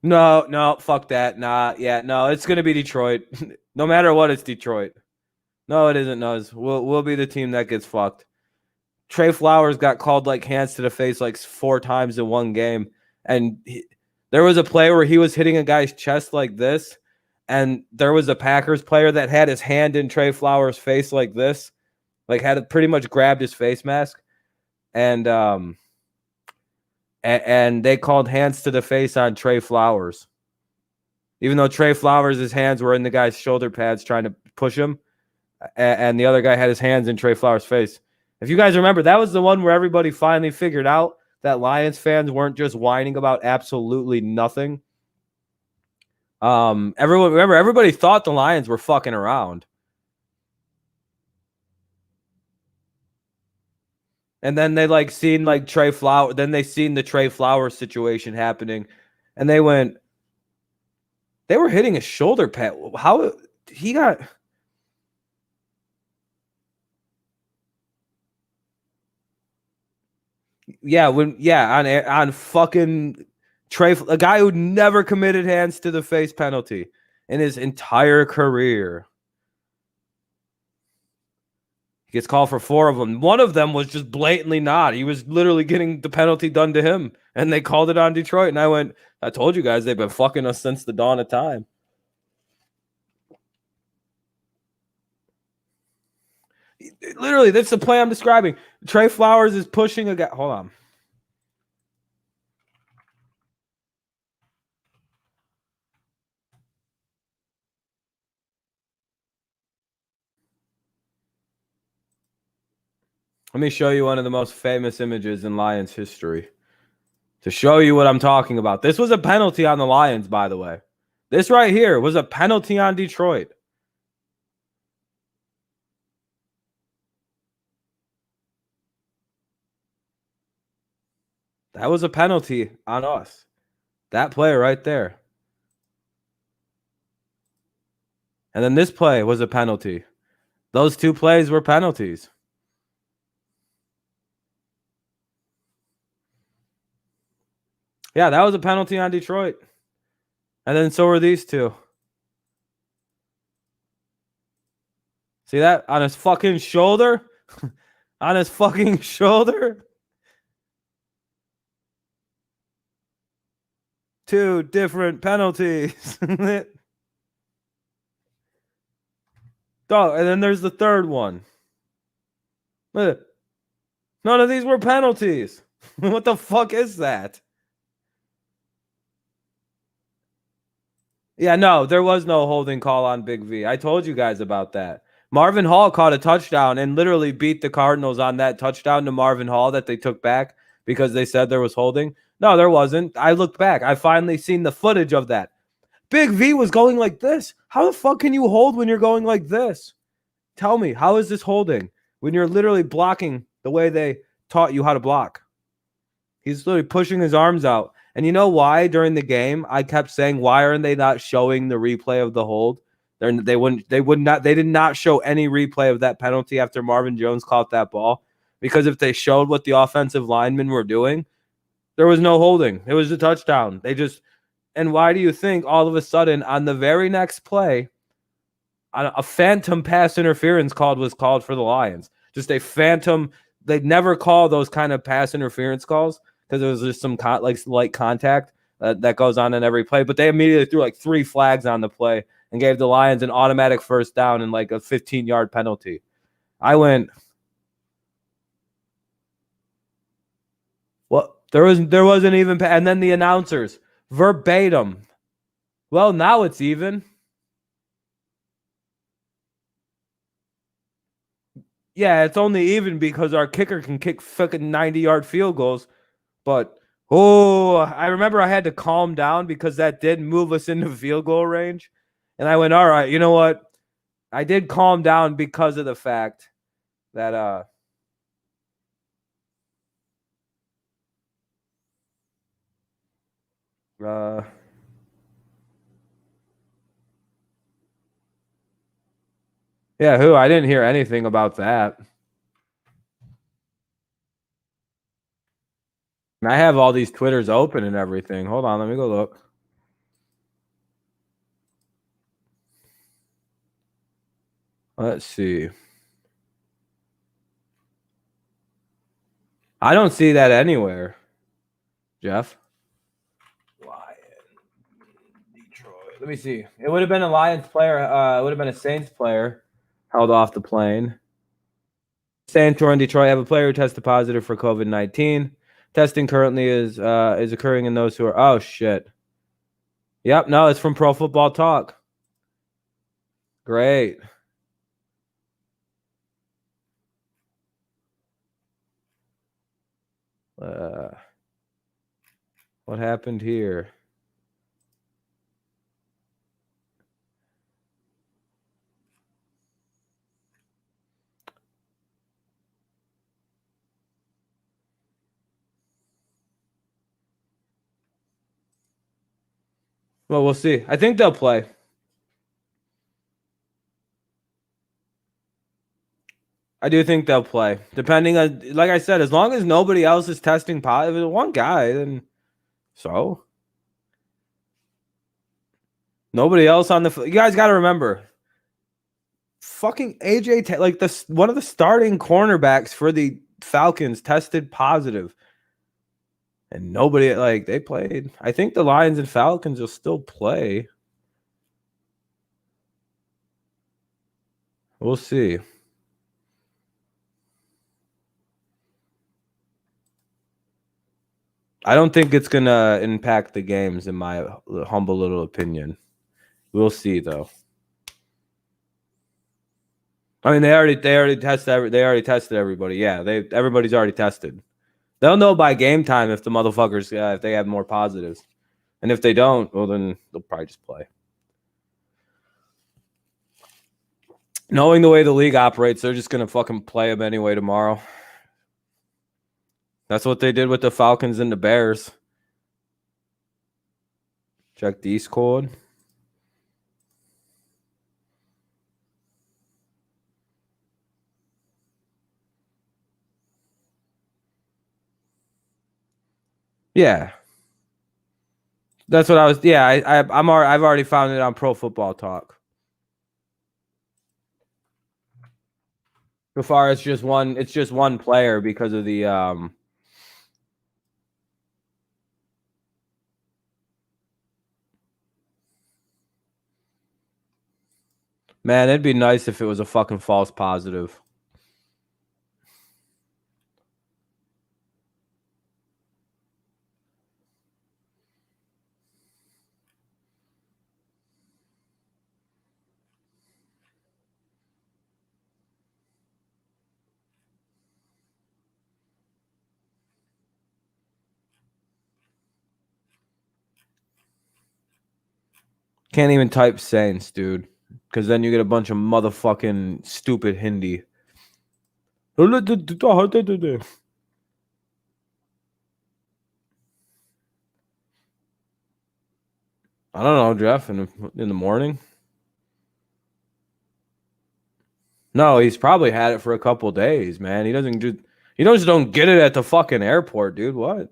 No, fuck that. No, it's gonna be Detroit. No matter what, it's Detroit. No, it isn't us. We'll be the team that gets fucked. Trey Flowers got called like hands to the face like 4 times in one game, and there was a play where he was hitting a guy's chest like this, and there was a Packers player that had his hand in Trey Flowers' face like this, like had pretty much grabbed his face mask, and they called hands to the face on Trey Flowers, even though Trey Flowers' hands were in the guy's shoulder pads trying to push him, and the other guy had his hands in Trey Flowers' face. If you guys remember, that was the one where everybody finally figured out that Lions fans weren't just whining about absolutely nothing. Everybody thought the Lions were fucking around. And then they seen Trey Flowers. Then they seen the Trey Flowers situation happening, and they were hitting a shoulder pad. How he got? On fucking Trey, a guy who never committed hands to the face penalty in his entire career. He gets called for 4 of them. One of them was just blatantly not. He was literally getting the penalty done to him, and they called it on Detroit. And I told you guys they've been fucking us since the dawn of time. Literally, that's the play I'm describing. Trey Flowers is pushing a guy. Hold on. Let me show you one of the most famous images in Lions history to show you what I'm talking about. This was a penalty on the Lions, by the way. This right here was a penalty on Detroit. That was a penalty on us. That play right there. And then this play was a penalty. Those 2 plays were penalties. Yeah, that was a penalty on Detroit. And then so were these 2. See that? On his fucking shoulder? On his fucking shoulder? 2 different penalties. Oh, and then there's the third one. None of these were penalties. What the fuck is that? Yeah, no, there was no holding call on Big V. I told you guys about that. Marvin Hall caught a touchdown and literally beat the Cardinals on that touchdown to Marvin Hall that they took back because they said there was holding. No, there wasn't. I looked back. I finally seen the footage of that. Big V was going like this. How the fuck can you hold when you're going like this? Tell me, how is this holding when you're literally blocking the way they taught you how to block? He's literally pushing his arms out. And you know why during the game I kept saying, why aren't they not showing the replay of the hold? They did not show any replay of that penalty after Marvin Jones caught that ball. Because if they showed what the offensive linemen were doing, there was no holding. It was a touchdown. And why do you think all of a sudden on the very next play, a phantom pass interference was called for the Lions? Just a phantom. They never call those kind of pass interference calls because it was just some light contact that goes on in every play. But they immediately threw like 3 flags on the play and gave the Lions an automatic first down and like a 15-yard penalty. I went, well, there wasn't even, and then the announcers verbatim. Well, now it's even. Yeah, it's only even because our kicker can kick fucking 90-yard field goals. But, I remember I had to calm down because that did move us into field goal range. And I went, all right, you know what? I did calm down because of the fact that yeah, who? I didn't hear anything about that. And I have all these Twitters open and everything. Hold on, let me go look. Let's see. I don't see that anywhere, Jeff. Detroit. Let me see. It would have been a Lions player. It would have been a Saints player held off the plane. Saints were in Detroit have a player who tested positive for COVID-19. Testing currently is occurring in those who are. Oh shit. Yep. No, it's from Pro Football Talk. Great. What happened here? Well, we'll see. I think they'll play. I do think they'll play. Depending on, like I said, as long as nobody else is testing positive, one guy, then so. Nobody else on the. You guys got to remember, fucking AJ, like one of the starting cornerbacks for the Falcons tested positive, and nobody they played. I think the Lions and Falcons will still play. We'll see. I don't think it's gonna impact the games, in my humble little opinion. We'll see, though. I mean, they already tested everybody. Yeah, everybody's already tested. They'll know by game time if the motherfuckers if they have more positives, and if they don't, well then they'll probably just play. Knowing the way the league operates, they're just gonna fucking play them anyway tomorrow. That's what they did with the Falcons and the Bears. Check Discord. Yeah, that's what I was. Yeah, I've already found it on Pro Football Talk. So far, it's just one player because of the Man, it'd be nice if it was a fucking false positive. Can't even type Saints, dude. Because then you get a bunch of motherfucking stupid Hindi. I don't know, Jeff, in the morning. No, he's probably had it for a couple days, man. He just don't get it at the fucking airport, dude. What?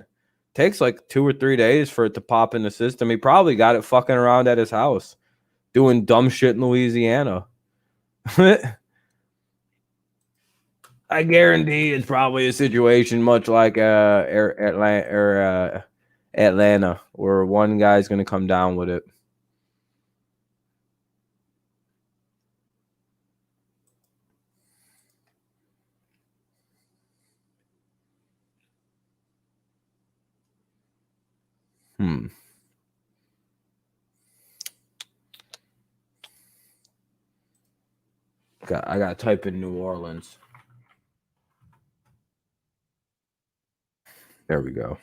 Takes like 2 or 3 days for it to pop in the system. He probably got it fucking around at his house, doing dumb shit in Louisiana. I guarantee it's probably a situation much like Atlanta, where one guy's gonna come down with it. I gotta type in New Orleans. There we go.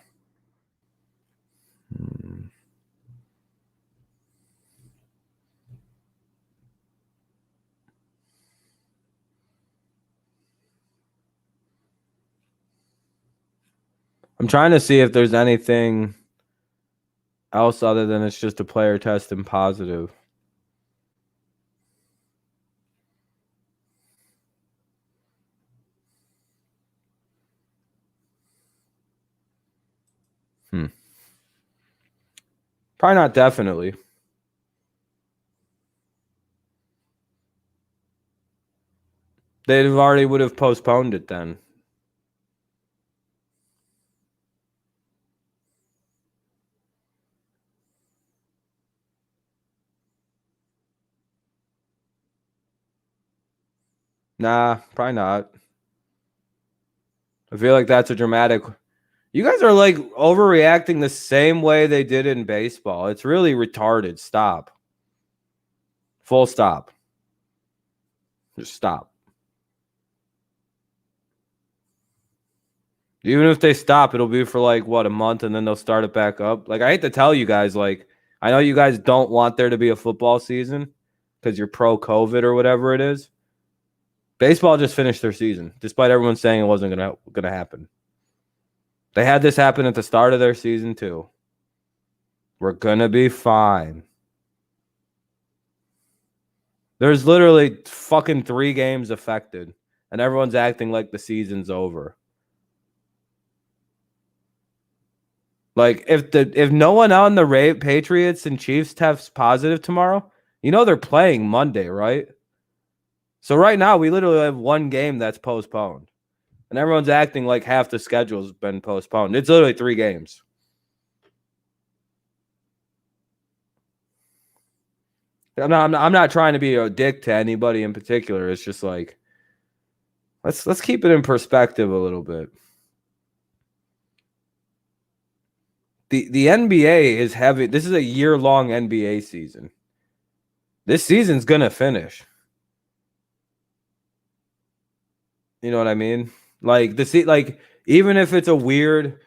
I'm trying to see if there's anything else other than it's just a player testing positive. Probably not definitely. They'd have already would have postponed it then. Nah, probably not. I feel like that's a dramatic. You guys are like overreacting the same way they did in baseball. It's really retarded. Stop. Full stop. Just stop. Even if they stop, it'll be for like what, a month, and then they'll start it back up. Like, I hate to tell you guys, like, I know you guys don't want there to be a football season because you're pro COVID or whatever it is. Baseball just finished their season, despite everyone saying it wasn't gonna happen. They had this happen at the start of their season too. We're gonna be fine. There's literally fucking 3 games affected, and everyone's acting like the season's over. Like, if no one on the Patriots and Chiefs tests positive tomorrow, you know they're playing Monday, right? So right now we literally have 1 game that's postponed, and everyone's acting like half the schedule's been postponed. It's literally 3 games. I'm not trying to be a dick to anybody in particular. It's just like, let's keep it in perspective a little bit. The NBA is heavy. This is a year-long NBA season. This season's gonna finish. You know what I mean? Like even if it's a weird,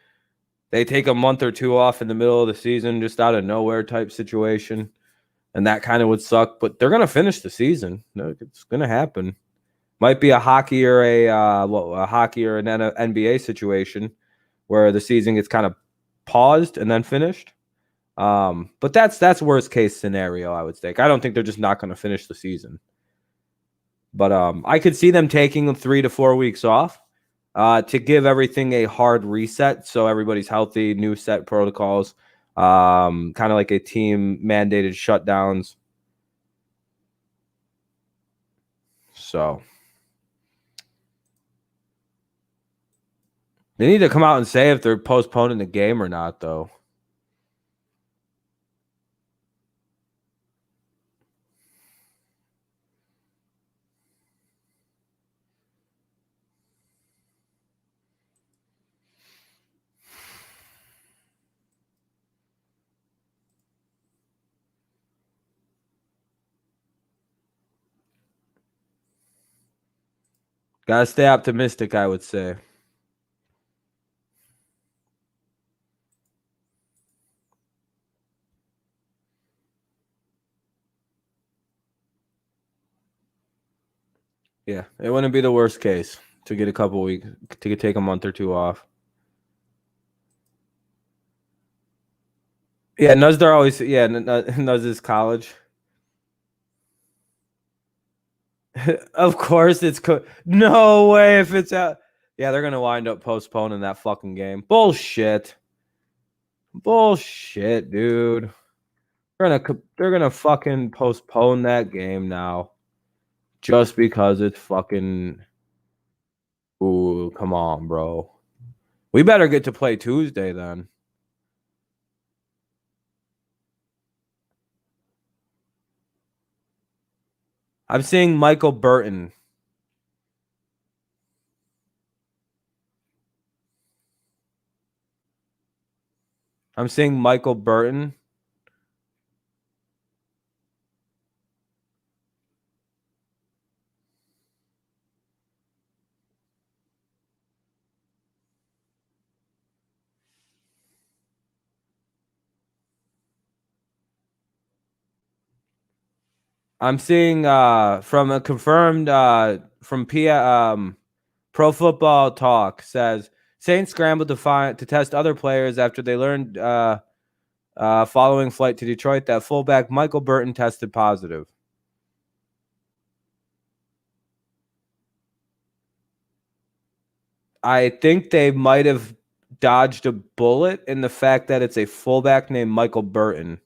they take a month or 2 off in the middle of the season, just out of nowhere type situation, and that kind of would suck. But they're gonna finish the season. No, it's gonna happen. Might be a hockey or an NBA situation where the season gets kind of paused and then finished. But that's worst case scenario, I would think. I don't think they're just not going to finish the season. But I could see them taking 3 to 4 weeks off to give everything a hard reset, so everybody's healthy, new set protocols, kind of like a team mandated shutdowns. So they need to come out and say if they're postponing the game or not, though. Gotta stay optimistic, I would say. Yeah, it wouldn't be the worst case to get a couple weeks, to take a month or two off. Yeah, Nuzdar always, Nuz is college. Of course it's no way if it's out. Yeah, they're gonna wind up postponing that fucking game. Bullshit, dude. They're gonna fucking postpone that game now, just because it's fucking. Ooh, come on, bro. We better get to play Tuesday then. I'm seeing Michael Burton. I'm seeing Michael Burton. I'm seeing from a confirmed from Pro Football Talk says Saints scrambled to test other players after they learned following flight to Detroit that fullback Michael Burton tested positive. I think they might have dodged a bullet in the fact that it's a fullback named Michael Burton.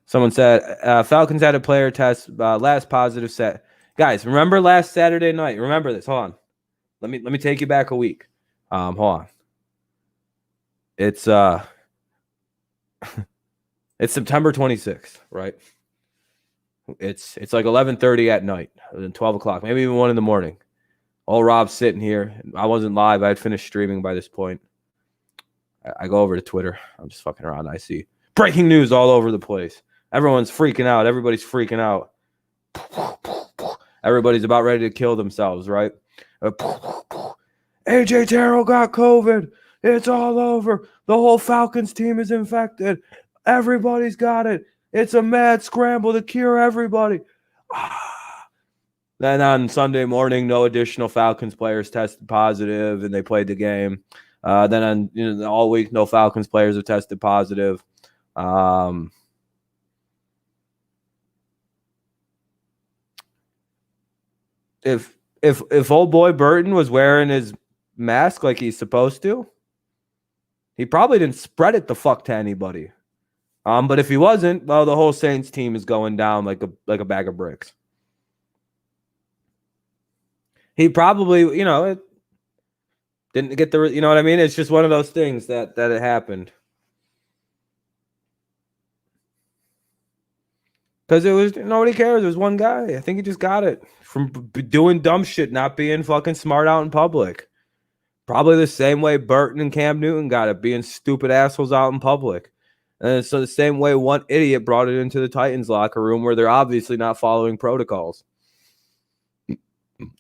Someone said Falcons had a player test last positive set. Guys, remember last Saturday night? Remember this. Hold on. Let me take you back a week. Hold on. It's it's September 26th, right? It's like 11:30 at night, and 12 o'clock, maybe even 1 in the morning. All Rob's sitting here. I wasn't live. I had finished streaming by this point. I go over to Twitter. I'm just fucking around. I see breaking news all over the place. Everyone's freaking out. Everybody's freaking out. Everybody's about ready to kill themselves, right? AJ Terrell got COVID. It's all over. The whole Falcons team is infected. Everybody's got it. It's a mad scramble to cure everybody. Then on Sunday morning, no additional Falcons players tested positive, and they played the game. Then on all week, no Falcons players have tested positive. If old boy Burton was wearing his mask like he's supposed to, he probably didn't spread it the fuck to anybody. But if he wasn't, well, the whole Saints team is going down like a bag of bricks. He probably, didn't get the, you know what I mean? It's just one of those things that it happened. Because it was, nobody cares. It was one guy. I think he just got it from doing dumb shit, not being fucking smart out in public. Probably the same way Burton and Cam Newton got it, being stupid assholes out in public. And so the same way one idiot brought it into the Titans locker room where they're obviously not following protocols.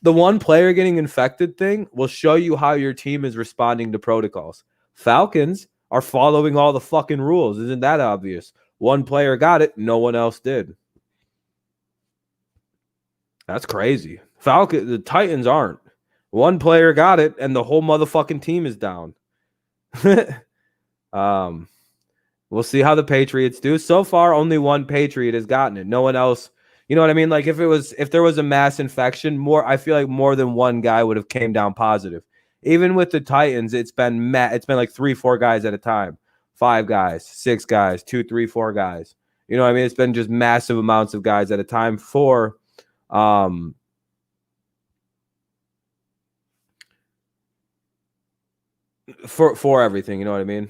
The one player getting infected thing will show you how your team is responding to protocols. Falcons are following all the fucking rules. Isn't that obvious? One player got it. No one else did. That's crazy. The Titans aren't. One player got it, and the whole motherfucking team is down. We'll see how the Patriots do. So far, only one Patriot has gotten it. No one else. You know what I mean? Like if there was a mass infection, I feel like more than one guy would have came down positive. Even with the Titans, it's been like 3-4 guys at a time. 5 guys, 6 guys, 2, 3, 4 guys. You know what I mean? It's been just massive amounts of guys at a time for everything. You know what I mean?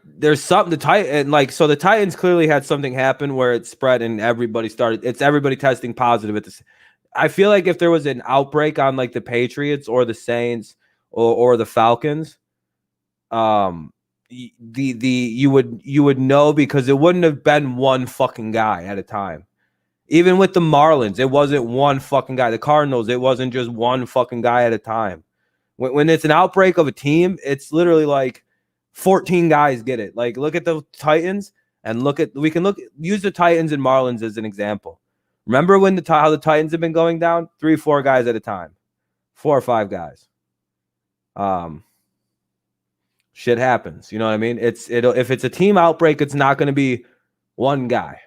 There's something the Titans clearly had something happen where it spread and everybody testing positive at this. I feel like if there was an outbreak on like the Patriots or the Saints or the Falcons, you would know, because it wouldn't have been one fucking guy at a time. Even with the Marlins, it wasn't one fucking guy. The Cardinals, it wasn't just one fucking guy at a time. When it's an outbreak of a team, it's literally like 14 guys get it. Like, look at the Titans and use the Titans and Marlins as an example. Remember when how the Titans have been going down? 3-4 guys at a time, 4 or 5 guys. Shit happens. You know what I mean? If it's a team outbreak, it's not going to be one guy.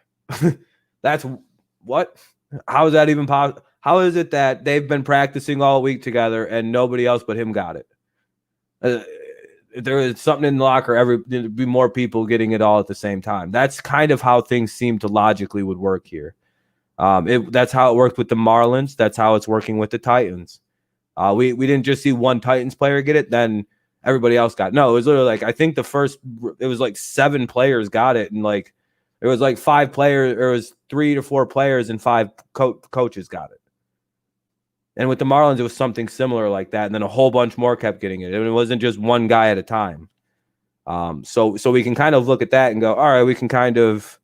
That's what? How is that even possible? How is it that they've been practicing all week together and nobody else but him got it? There is something in the locker. There'd be more people getting it all at the same time. That's kind of how things seem to logically would work here. That's how it worked with the Marlins. That's how it's working with the Titans. We didn't just see one Titans player get it, then everybody else got it. No, it was literally like, I think it was like 7 players got it, and like it was like 5 players, or it was 3 to 4 players and 5 coaches got it. And with the Marlins, it was something similar like that, and then a whole bunch more kept getting it. And it wasn't just one guy at a time. So we can kind of look at that and go, all right, we can kind of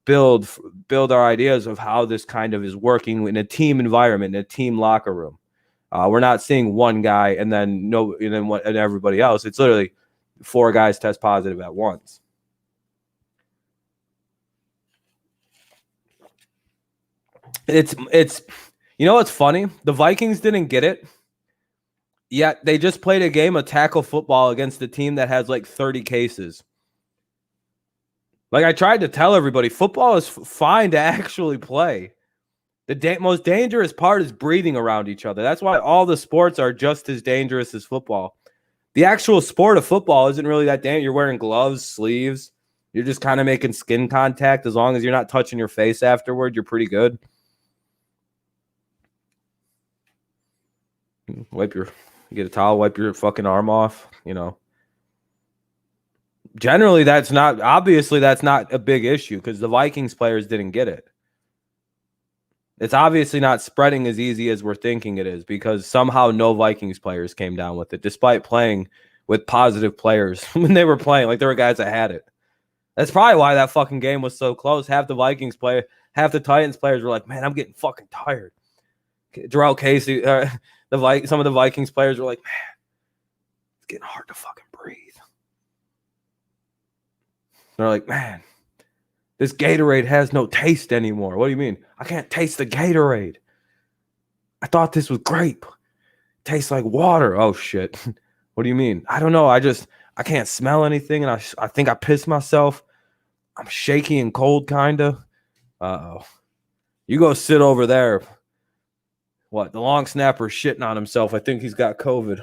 build our ideas of how this kind of is working in a team environment, in a team locker room. We're not seeing one guy and then everybody else. It's literally 4 guys test positive at once. It's you know what's funny? The Vikings didn't get it, yet they just played a game of tackle football against a team that has like 30 cases. Like, I tried to tell everybody, football is fine to actually play. The most dangerous part is breathing around each other. That's why all the sports are just as dangerous as football. The actual sport of football isn't really that dangerous. You're wearing gloves, sleeves. You're just kind of making skin contact. As long as you're not touching your face afterward, you're pretty good. Get a towel, wipe your fucking arm off, you know. Generally, that's not a big issue, because the Vikings players didn't get it. It's obviously not spreading as easy as we're thinking it is, because somehow no Vikings players came down with it, despite playing with positive players when they were playing. Like, there were guys that had it. That's probably why that fucking game was so close. Half the Titans players were like, man, I'm getting fucking tired. Jarrell Casey, some of the Vikings players were like, man, it's getting hard to fucking breathe. They're like, man, this Gatorade has no taste anymore. What do you mean? I can't taste the Gatorade. I thought this was grape. It tastes like water. Oh, shit. What do you mean? I don't know. I can't smell anything, and I think I pissed myself. I'm shaky and cold, kind of. Uh-oh. You go sit over there. What? The long snapper's shitting on himself. I think he's got COVID.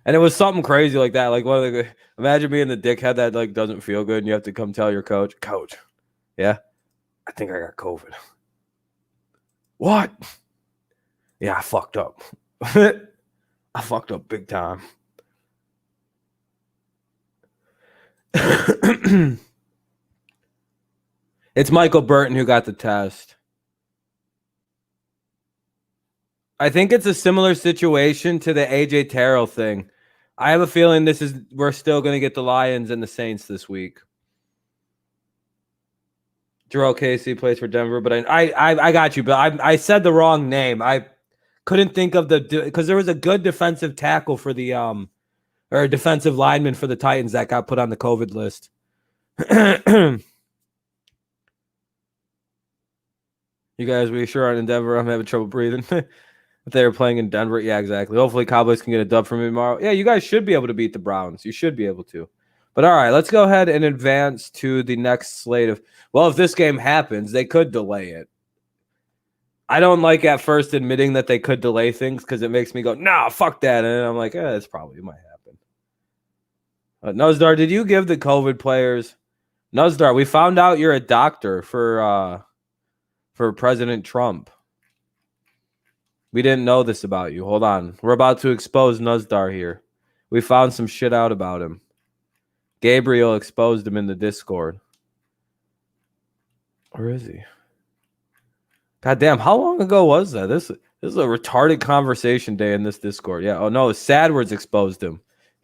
And it was something crazy like that. Like, imagine being the dickhead that like doesn't feel good, and you have to come tell your coach, yeah, I think I got COVID. What? Yeah, I fucked up. I fucked up big time. It's Michael Burton who got the test. I think it's a similar situation to the AJ Terrell thing. I have a feeling we're still going to get the Lions and the Saints this week. Jarrell Casey plays for Denver, but I got you, but I said the wrong name. I couldn't think of because there was a good defensive tackle for the or a defensive lineman for the Titans that got put on the COVID list. You guys, we sure aren't in Denver. I'm having trouble breathing. If they were playing in Denver, yeah, exactly. Hopefully Cowboys can get a dub from me tomorrow. Yeah, you guys should be able to beat the Browns. You should be able to. But all right, let's go ahead and advance to the next slate of. Well, if this game happens, they could delay it. I don't like at first admitting that they could delay things, because it makes me go, nah, fuck that. And I'm like, it might happen. Nuzdar, did you give the COVID players? Nuzdar, we found out you're a doctor for President Trump. We didn't know this about you. Hold on. We're about to expose Nuzdar here. We found some shit out about him. Gabriel exposed him in the Discord. Where is he? God damn, how long ago was that? This is a retarded conversation day in this Discord. Yeah. Oh no, Sadwords exposed him.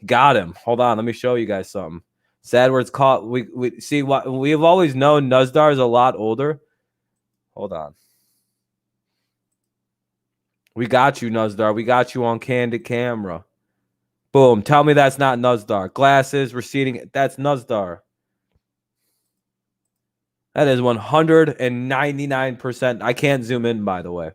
Got him. Hold on, let me show you guys something. Sadwords caught. We see what we have always known. Nuzdar is a lot older. Hold on. We got you, Nuzdar. We got you on candid camera. Boom. Tell me that's not Nuzdar. Glasses, receding. That's Nuzdar. That is 199%. I can't zoom in, by the way.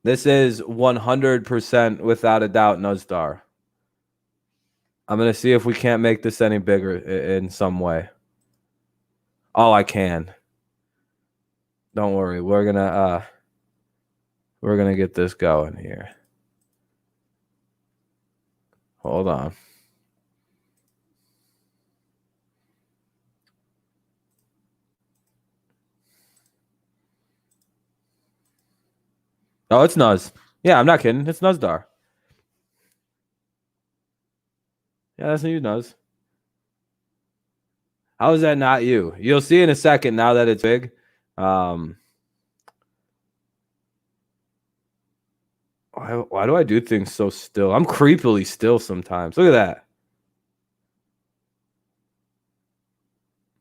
This is 100% without a doubt Nuzdar. I'm going to see if we can't make this any bigger in some way. Oh, I can. Don't worry. We're going to get this going here. Hold on. Oh, it's Nuz. Yeah, I'm not kidding. It's Nuzdar. Yeah, that's you, Nuz. How is that not you? You'll see in a second now that it's big. Why do I do things so still? I'm creepily still sometimes. Look at that.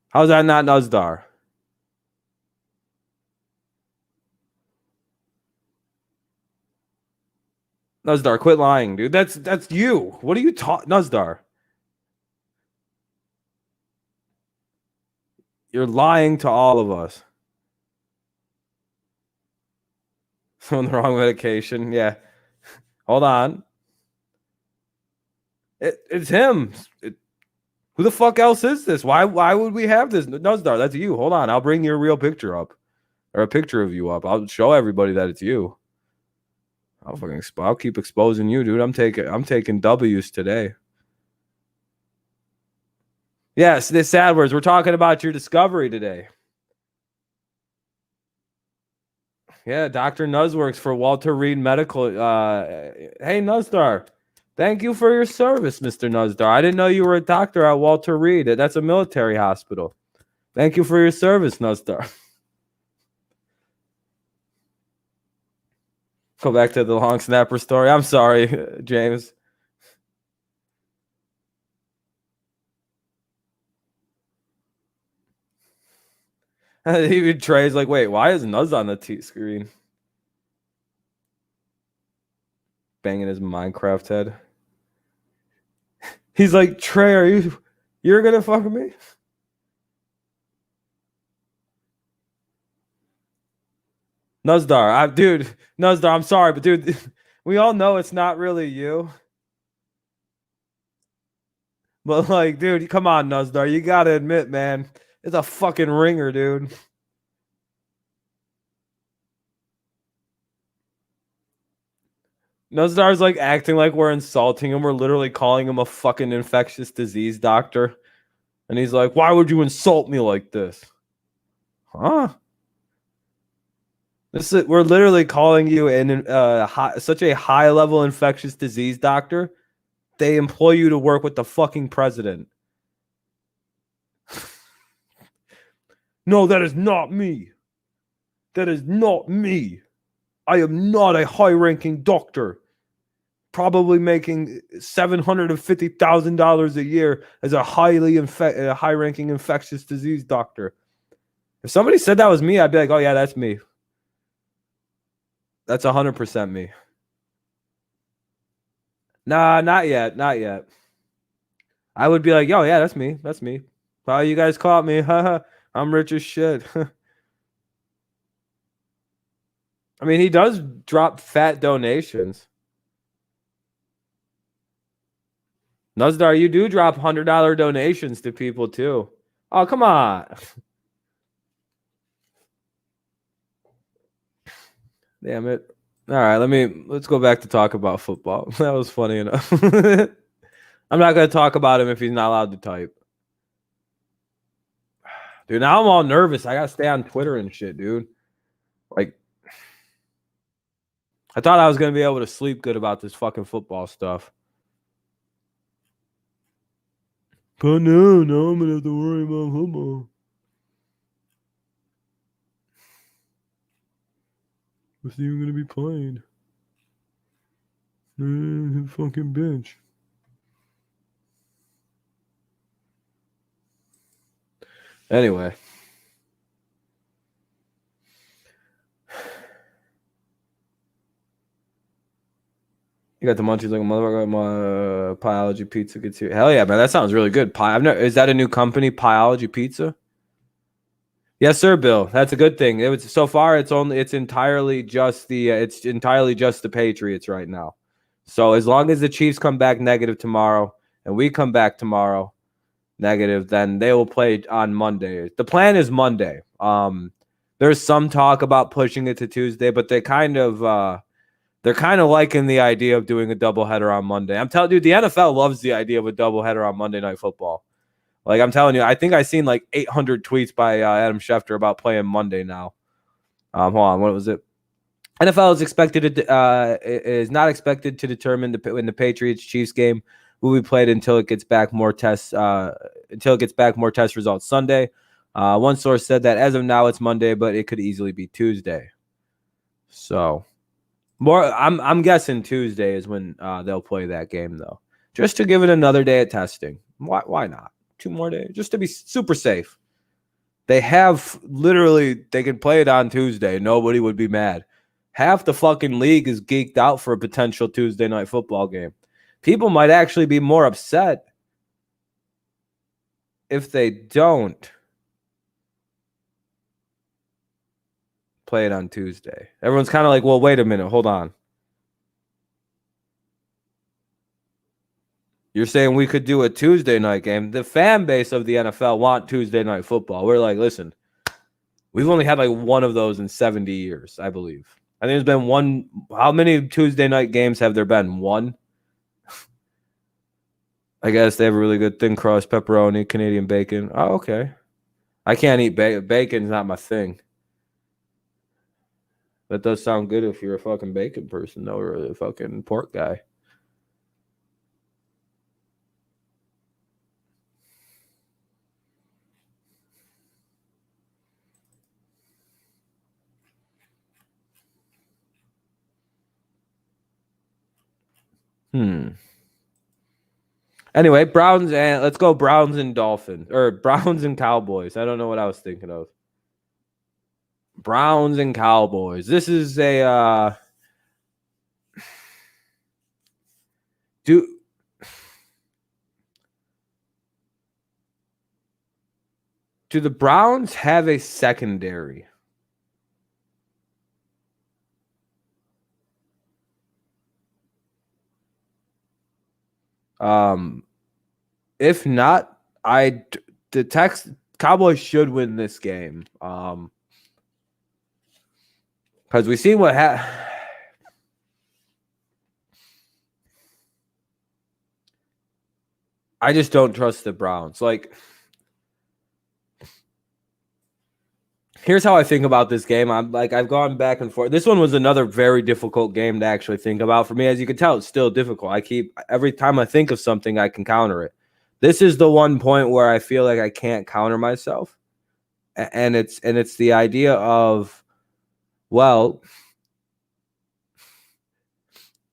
How's that not Nuzdar? Nuzdar, quit lying, dude. That's you. What are you talking, Nuzdar? You're lying to all of us. On the wrong medication. Yeah. Hold on. It's him. Who the fuck else is this? Why would we have this? Nuzdar, that's you. Hold on. I'll bring your real picture up. Or a picture of you up. I'll show everybody that it's you. I'll keep exposing you, dude. I'm taking W's today. Yes, this Sadwords. We're talking about your discovery today. Yeah, Dr. Nuz works for Walter Reed Medical. Hey, Nuzdar. Thank you for your service, Mr. Nuzdar. I didn't know you were a doctor at Walter Reed. That's a military hospital. Thank you for your service, Nuzdar. Go back to the long snapper story. I'm sorry, James. Even Trey's like, wait, why is Nuz on the T screen? Banging his Minecraft head. He's like, Trey, you're gonna fuck me? Nuzdar, dude, Nuzdar, I'm sorry, but dude, we all know it's not really you. But like, dude, come on, Nuzdar, you gotta admit, man, it's a fucking ringer, dude. Nuzdar's like acting like we're insulting him. We're literally calling him a fucking infectious disease doctor. And he's like, why would you insult me like this? Huh? We're literally calling you such a high level infectious disease doctor. They employ you to work with the fucking president. No, that is not me. That is not me. I am not a high-ranking doctor. Probably making $750,000 a year as a high-ranking infectious disease doctor. If somebody said that was me, I'd be like, oh yeah, that's me. That's 100% me. Nah, not yet. Not yet. I would be like, yo, yeah, that's me. That's me. Wow, you guys caught me. I'm rich as shit. I mean, he does drop fat donations. Nuzdar, you do drop $100 donations to people too. Oh, come on. Damn it. All right, let's go back to talk about football. That was funny enough. I'm not going to talk about him if he's not allowed to type. Dude, now I'm all nervous. I got to stay on Twitter and shit, dude. Like, I thought I was going to be able to sleep good about this fucking football stuff. But no, I'm going to have to worry about football. What's he even going to be playing? Fucking bench. Anyway. You got the munchies like a motherfucker. My Pieology Pizza gets here. Hell yeah, man. That sounds really good. Is that a new company, Pieology Pizza? Yes, sir, Bill. That's a good thing. It was so far. It's entirely just the Patriots right now. So as long as the Chiefs come back negative tomorrow and we come back tomorrow negative, then they will play on Monday. The plan is Monday. There's some talk about pushing it to Tuesday, but they're kind of liking the idea of doing a doubleheader on Monday. I'm telling you, the NFL loves the idea of a doubleheader on Monday Night Football. Like I'm telling you, I think I've seen like 800 tweets by Adam Schefter about playing Monday now. Hold on, what was it? NFL is not expected to determine when the Patriots Chiefs game will be played until it gets back more tests results Sunday. One source said that as of now it's Monday, but it could easily be Tuesday. So I'm guessing Tuesday is when they'll play that game though, just to give it another day of testing. Why not? 2 more days just to be super safe. They can play it on Tuesday. Nobody would be mad. Half the fucking league is geeked out for a potential Tuesday night football game. People might actually be more upset if they don't play it on Tuesday. Everyone's kind of like, well, wait a minute. Hold on. You're saying we could do a Tuesday night game. The fan base of the NFL want Tuesday night football. We're like, listen, we've only had like one of those in 70 years, I believe. I think there's been one. How many Tuesday night games have there been? One? I guess they have a really good thin crust, pepperoni, Canadian bacon. Oh, okay. I can't eat bacon. Bacon's not my thing. That does sound good if you're a fucking bacon person, though, or a fucking pork guy. Anyway, let's go Browns and Dolphins, or Browns and Cowboys. I don't know what I was thinking of. Browns and Cowboys. This is a do the Browns have a secondary? If not, Cowboys should win this game. Because we see what I just don't trust the Browns. Like, here's how I think about this game. I've gone back and forth. This one was another very difficult game to actually think about for me. As you can tell, it's still difficult. Every time I think of something, I can counter it. This is the one point where I feel like I can't counter myself. And it's the idea of, well,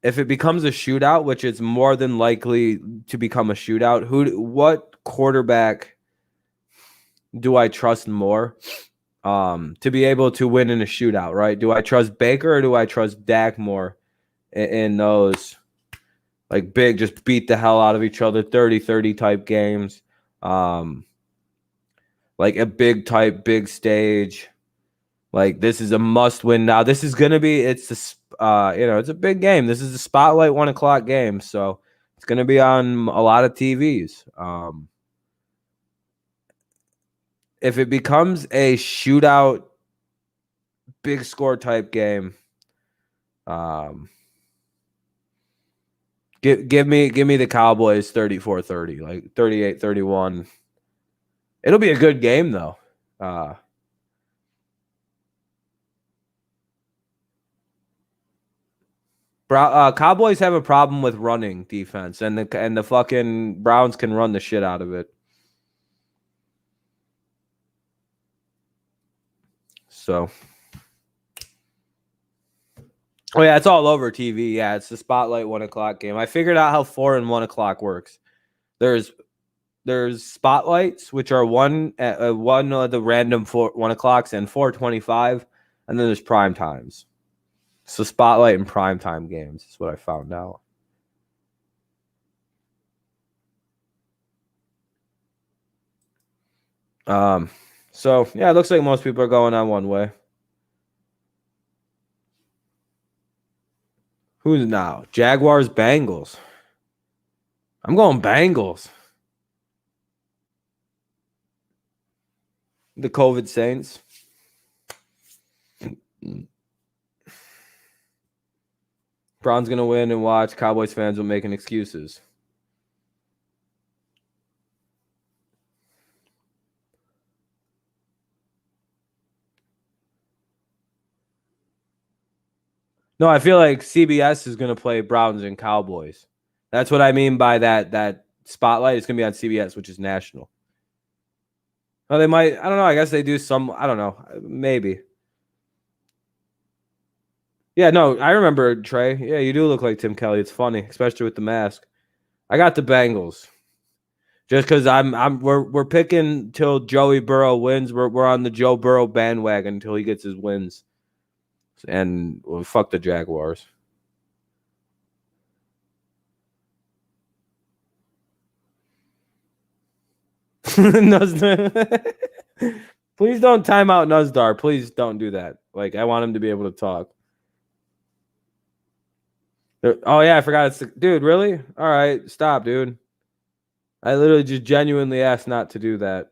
if it becomes a shootout, which is more than likely to become a shootout, what quarterback do I trust more to be able to win in a shootout, right? Do I trust Baker or do I trust Dak more in those like big, just beat the hell out of each other, 30-30 type games? Like a big stage. Like this is a must win. Now this is gonna be it's a big game. This is a spotlight 1:00 game, so it's gonna be on a lot of TVs. If it becomes a shootout, big score type game, give me the Cowboys 34-30, like 38-31. It'll be a good game though. Cowboys have a problem with running defense, and the fucking Browns can run the shit out of it. So Oh yeah, it's all over TV. Yeah, it's the Spotlight 1 o'clock game. I figured out how 4 and 1 o'clock works. There's spotlights, which are one of the random 1 o'clocks and 4:25, and then there's prime times. So spotlight and prime time games is what I found out. So yeah, it looks like most people are going on one way. Who's now? Jaguars, Bengals. I'm going Bengals. The COVID Saints. Brown's going to win and watch. Cowboys fans will making excuses. No, I feel like CBS is going to play Browns and Cowboys. That's what I mean by that spotlight. It's going to be on CBS, which is national. Oh, they might. I don't know. I guess they do some. I don't know. Maybe. Yeah, no, I remember Trey. Yeah, you do look like Tim Kelly. It's funny, especially with the mask. I got the Bengals. Just because we're picking till Joey Burrow wins. We're on the Joe Burrow bandwagon until he gets his wins. And well, fuck the Jaguars. Please don't time out Nuzdar. Please don't do that. Like, I want him to be able to talk. Oh, yeah, I forgot. Dude, really? All right, stop, dude. I literally just genuinely asked not to do that.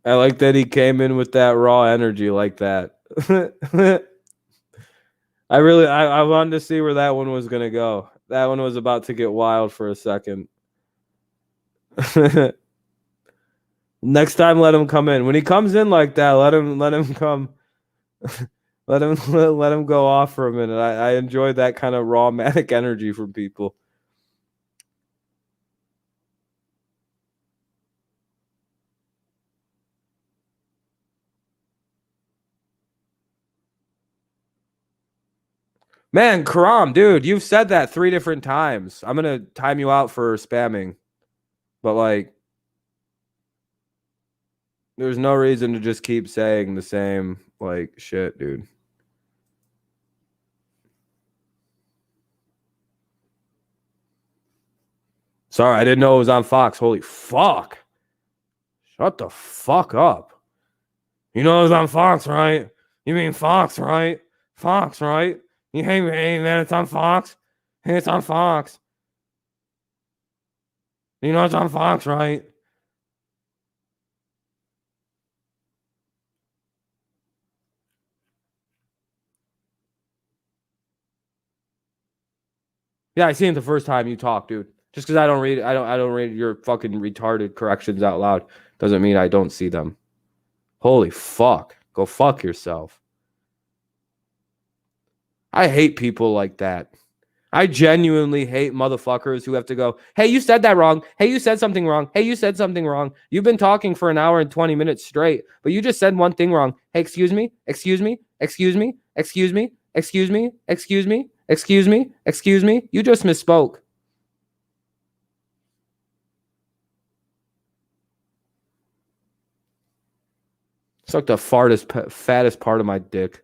I like that he came in with that raw energy like that. I wanted to see where that one was going to go. That one was about to get wild for a second. Next time, let him come in. When he comes in like that, let him come. let him go off for a minute. I enjoy that kind of raw manic energy from people. Man, Karam, dude, you've said that 3 different times. I'm gonna time you out for spamming, but like, there's no reason to just keep saying the same like shit, dude. Sorry, I didn't know it was on Fox. Holy fuck. Shut the fuck up. You know it was on Fox, right? You mean Fox, right? Fox, right? Hey, man, it's on Fox. Hey, it's on Fox. You know it's on Fox, right? Yeah, I seen it the first time you talk, dude. Just because I don't read your fucking retarded corrections out loud doesn't mean I don't see them. Holy fuck. Go fuck yourself. I hate people like that. I genuinely hate motherfuckers who have to go, hey, you said that wrong. Hey, you said something wrong. Hey, you said something wrong. You've been talking for an hour and 20 minutes straight, but you just said one thing wrong. Hey, excuse me, excuse me, excuse me, excuse me, excuse me, excuse me, excuse me, excuse me. You just misspoke. It's like the fattest part of my dick.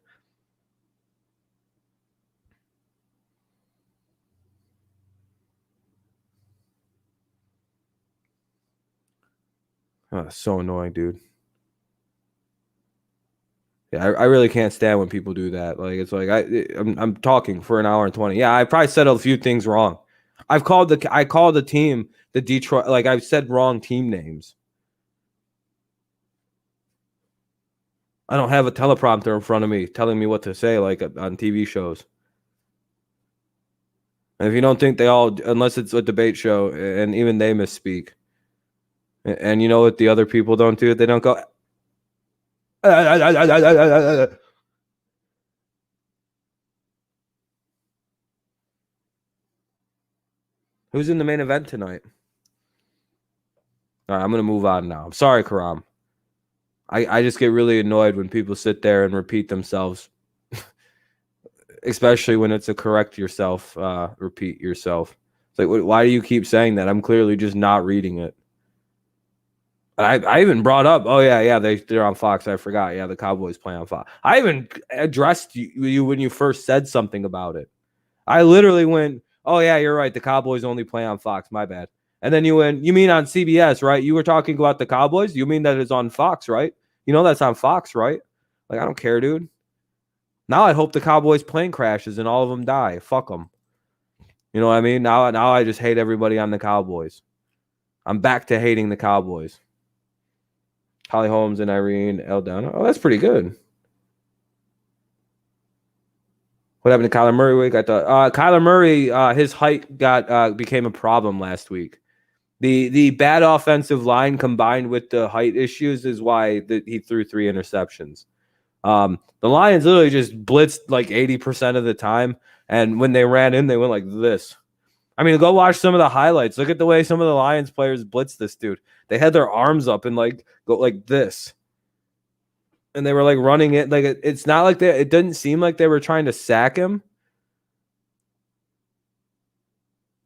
Oh, so annoying, dude. Yeah, I really can't stand when people do that. Like, it's like I'm talking for an hour and 20. Yeah, I probably said a few things wrong. I called the team the Detroit. Like, I've said wrong team names. I don't have a teleprompter in front of me telling me what to say like on TV shows. And if you don't think they all, unless it's a debate show, and even they misspeak. And you know what the other people don't do? They don't go. Who's in the main event tonight? All right, I'm gonna move on now. I'm sorry, Karam. I just get really annoyed when people sit there and repeat themselves, especially when it's a correct yourself, repeat yourself. It's like, why do you keep saying that? I'm clearly just not reading it. I even brought up, oh yeah, they're on Fox. I forgot. Yeah, the Cowboys play on Fox. I even addressed you when you first said something about it. I literally went, oh yeah, you're right. The Cowboys only play on Fox. My bad. And then you went, you mean on CBS, right? You were talking about the Cowboys. You mean that it's on Fox, right? You know that's on Fox, right? Like, I don't care, dude. Now I hope the Cowboys plane crashes and all of them die. Fuck them. You know what I mean? Now I just hate everybody on the Cowboys. I'm back to hating the Cowboys. Holly Holmes and Irene Eldana. Oh, that's pretty good. What happened to Kyler Murray week? I thought Kyler Murray, his height became a problem last week. The bad offensive line combined with the height issues is why he threw 3 interceptions. The Lions literally just blitzed like 80% of the time, and when they ran in, they went like this. I mean, go watch some of the highlights. Look at the way some of the Lions players blitzed this dude. They had their arms up and like go like this. And they were like running it. Like it's not like it didn't seem like they were trying to sack him.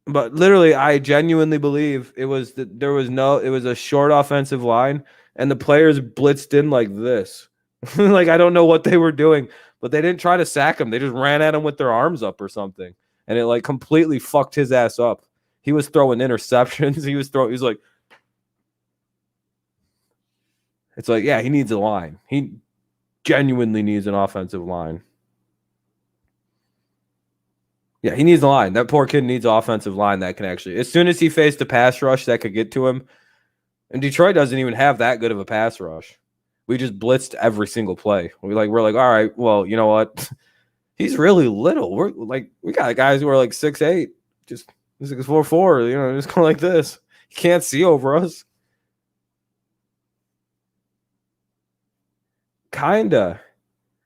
But literally, I genuinely believe it was it was a short offensive line, and the players blitzed in like this. Like, I don't know what they were doing, but they didn't try to sack him. They just ran at him with their arms up or something. And it like completely fucked his ass up. He was throwing interceptions. He was like, it's like, yeah, he needs a line. He genuinely needs an offensive line. Yeah, he needs a line. That poor kid needs an offensive line that can actually, as soon as he faced a pass rush that could get to him, and Detroit doesn't even have that good of a pass rush. We just blitzed every single play. We're like, all right, well, you know what? He's really little. We got guys who are like 6'8", just 6'4", you know, just going like this. He can't see over us. Kinda,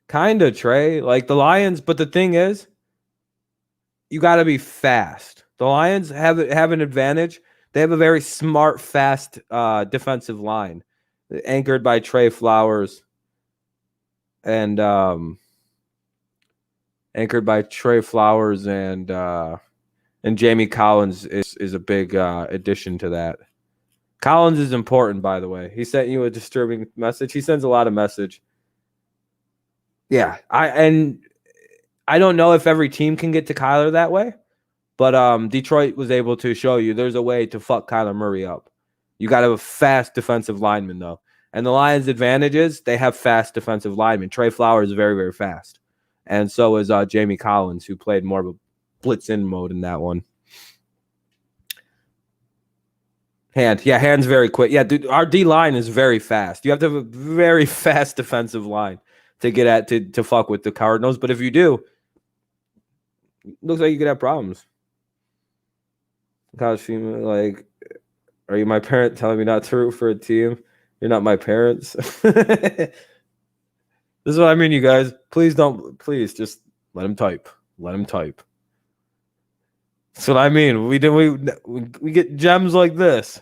Trey. Like the Lions, but the thing is, you got to be fast. The Lions have an advantage. They have a very smart, fast defensive line, anchored by Trey Flowers and Jamie Collins is a big addition to that. Collins is important, by the way. He sent you a disturbing message. He sends a lot of message. Yeah, I don't know if every team can get to Kyler that way, but Detroit was able to show you there's a way to fuck Kyler Murray up. You got to have a fast defensive lineman, though. And the Lions' advantage is they have fast defensive linemen. Trey Flowers is very, very fast. And so is Jamie Collins, who played more of a blitz-in mode in that one. Hand's very quick. Yeah, dude, our D-line is very fast. You have to have a very fast defensive line to get at to fuck with the Cardinals. But if you do, it looks like you could have problems. Like, are you my parent telling me not to root for a team? You're not my parents. This is what I mean, you guys. Please just let him type. Let him type. That's what I mean. We get gems like this.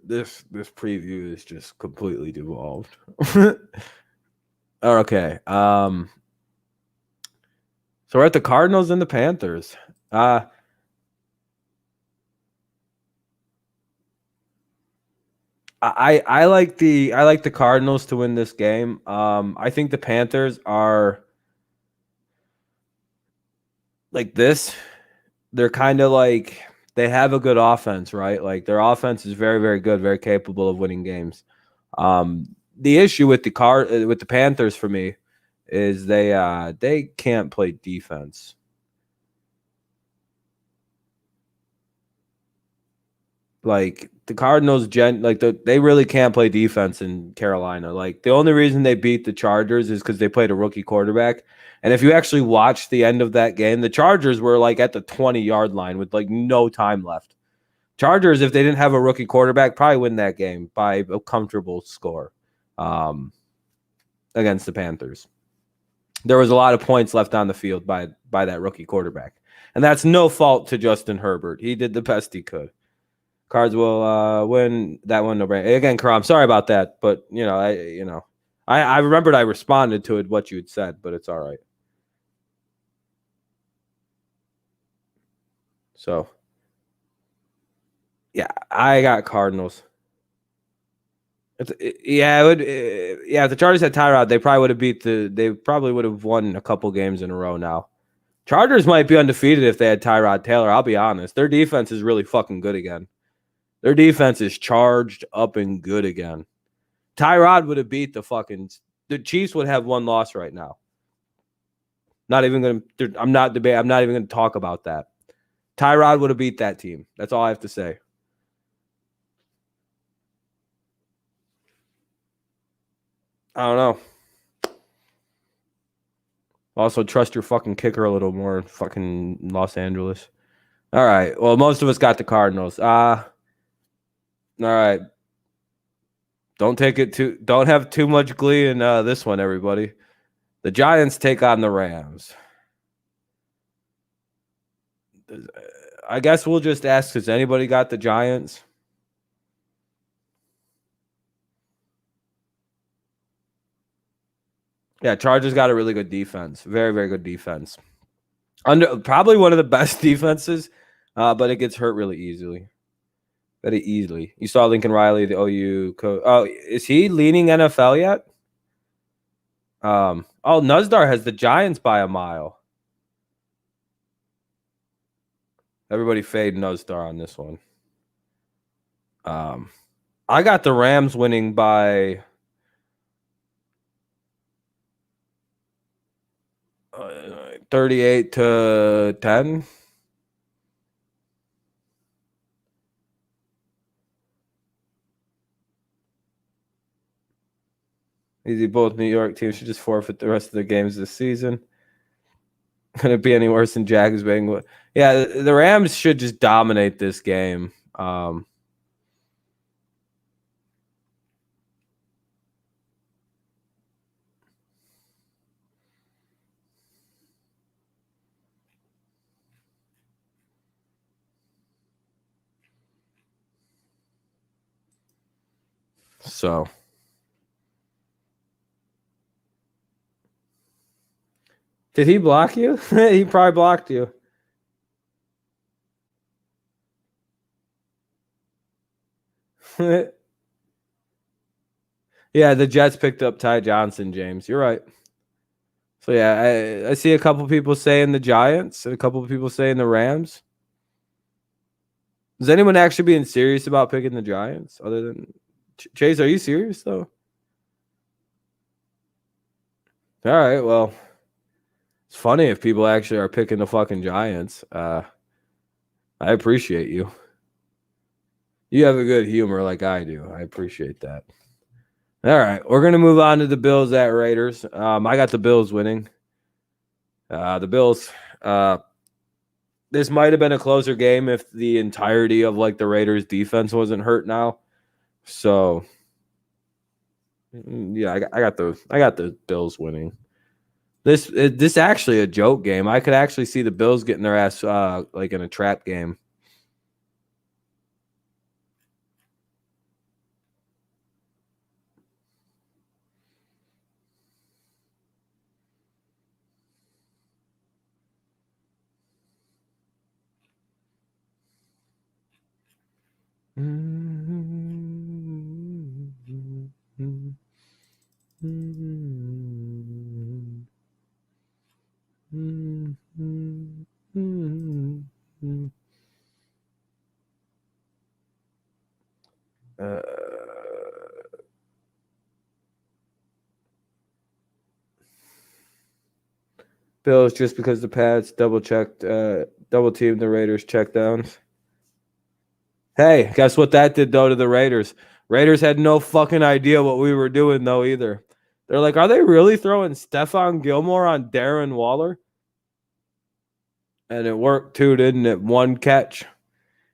This preview is just completely devolved. Okay. So we're at the Cardinals and the Panthers. I like the Cardinals to win this game. I think the Panthers are like this. They're kind of like, they have a good offense, right? Like their offense is very, very good, very capable of winning games. The issue with the Panthers for me is they can't play defense. Like the Cardinals, they really can't play defense in Carolina. Like the only reason they beat the Chargers is because they played a rookie quarterback. And if you actually watch the end of that game, the Chargers were like at the 20-yard line with like no time left. Chargers, if they didn't have a rookie quarterback, probably win that game by a comfortable score. against the Panthers. There was a lot of points left on the field by that rookie quarterback. And that's no fault to Justin Herbert. He did the best he could. Cards will win that one. No brainer. Again, Karam, sorry about that, but I remembered I responded to it what you had said, but it's all right. So, yeah, I got Cardinals. If the Chargers had Tyrod, they probably would have won a couple games in a row now. Chargers might be undefeated if they had Tyrod Taylor. I'll be honest. Their defense is really fucking good again. Their defense is charged up and good again. Tyrod would have beat the Chiefs would have one loss right now. I'm not even going to talk about that. Tyrod would have beat that team. That's all I have to say. I don't know. Also, trust your fucking kicker a little more, fucking Los Angeles. All right. Well, most of us got the Cardinals. All right. Don't have too much glee in this one, everybody. The Giants take on the Rams. I guess we'll just ask, has anybody got the Giants? Yeah, Chargers got a really good defense. Very, very good defense. Probably one of the best defenses, but it gets hurt really easily. Very easily. You saw Lincoln Riley, the OU coach. Oh, is he leading NFL yet? Nuzdar has the Giants by a mile. Everybody fade Nuzdar on this one. I got the Rams winning by 38-10. Easy. Both New York teams should just forfeit the rest of the games this season. Could it be any worse than Jags being? Yeah, the Rams should just dominate this game. So, did he block you? He probably blocked you. Yeah, the Jets picked up Ty Johnson, James. You're right. So, yeah, I see a couple people saying the Giants and a couple of people saying the Rams. Is anyone actually being serious about picking the Giants other than Chase? Are you serious, though? All right, well, it's funny if people actually are picking the fucking Giants. I appreciate you. You have a good humor like I do. I appreciate that. All right, we're going to move on to the Bills at Raiders. I got the Bills winning. The Bills, this might have been a closer game if the entirety of the Raiders defense wasn't hurt now. So, yeah, I got the Bills winning. This actually a joke game. I could actually see the Bills getting their ass in a trap game. Bills just because the Pats double teamed the Raiders checkdowns. Hey, guess what that did though to the Raiders? Raiders had no fucking idea what we were doing though either. They're like, are they really throwing Stephon Gilmore on Darren Waller? And it worked too, didn't it? One catch.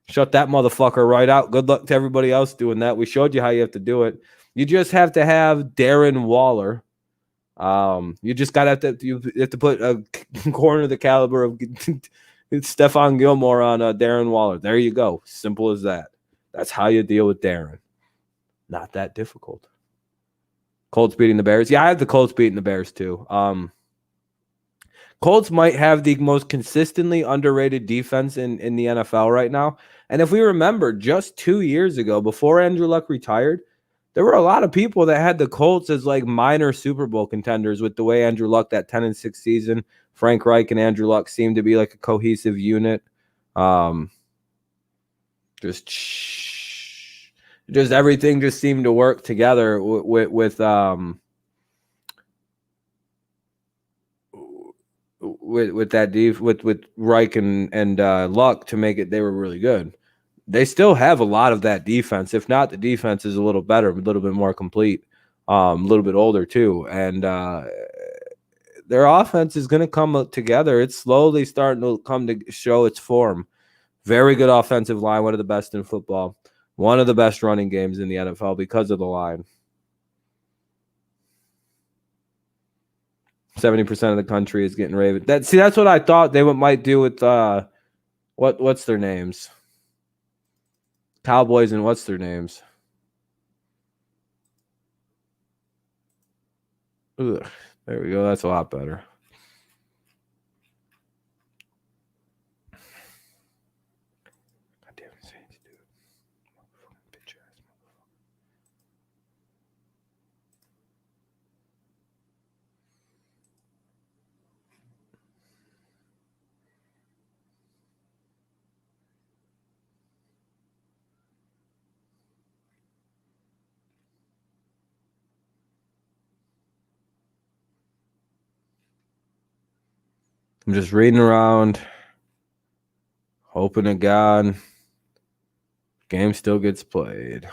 Shut that motherfucker right out. Good luck to everybody else doing that. We showed you how you have to do it. You just have to have Darren Waller You just you have to put a corner the caliber of Stephon Gilmore on Darren Waller. There you go. Simple as that. That's how you deal with Darren. Not that difficult. Colts beating the Bears. Yeah, I have the Colts beating the Bears too. Colts might have the most consistently underrated defense in the NFL right now. And if we remember, just 2 years ago, before Andrew Luck retired, there were a lot of people that had the Colts as like minor Super Bowl contenders with the way Andrew Luck, that 10-6 season, Frank Reich and Andrew Luck seemed to be like a cohesive unit. Just everything just seemed to work together with Reich and Luck to make it. They were really good. They still have a lot of that defense. If not, the defense is a little better, a little bit more complete, a little bit older too, and their offense is going to come together. It's slowly starting to come to show its form. Very good offensive line, one of the best in football, one of the best running games in the NFL because of the line. 70% of the country is getting Ravens. That's what I thought they might do with what's their names? Cowboys and what's their names? Ugh, there we go. That's a lot better. Goddamn Saints, dude. Bitch ass. I'm just reading around, hoping to God game still gets played.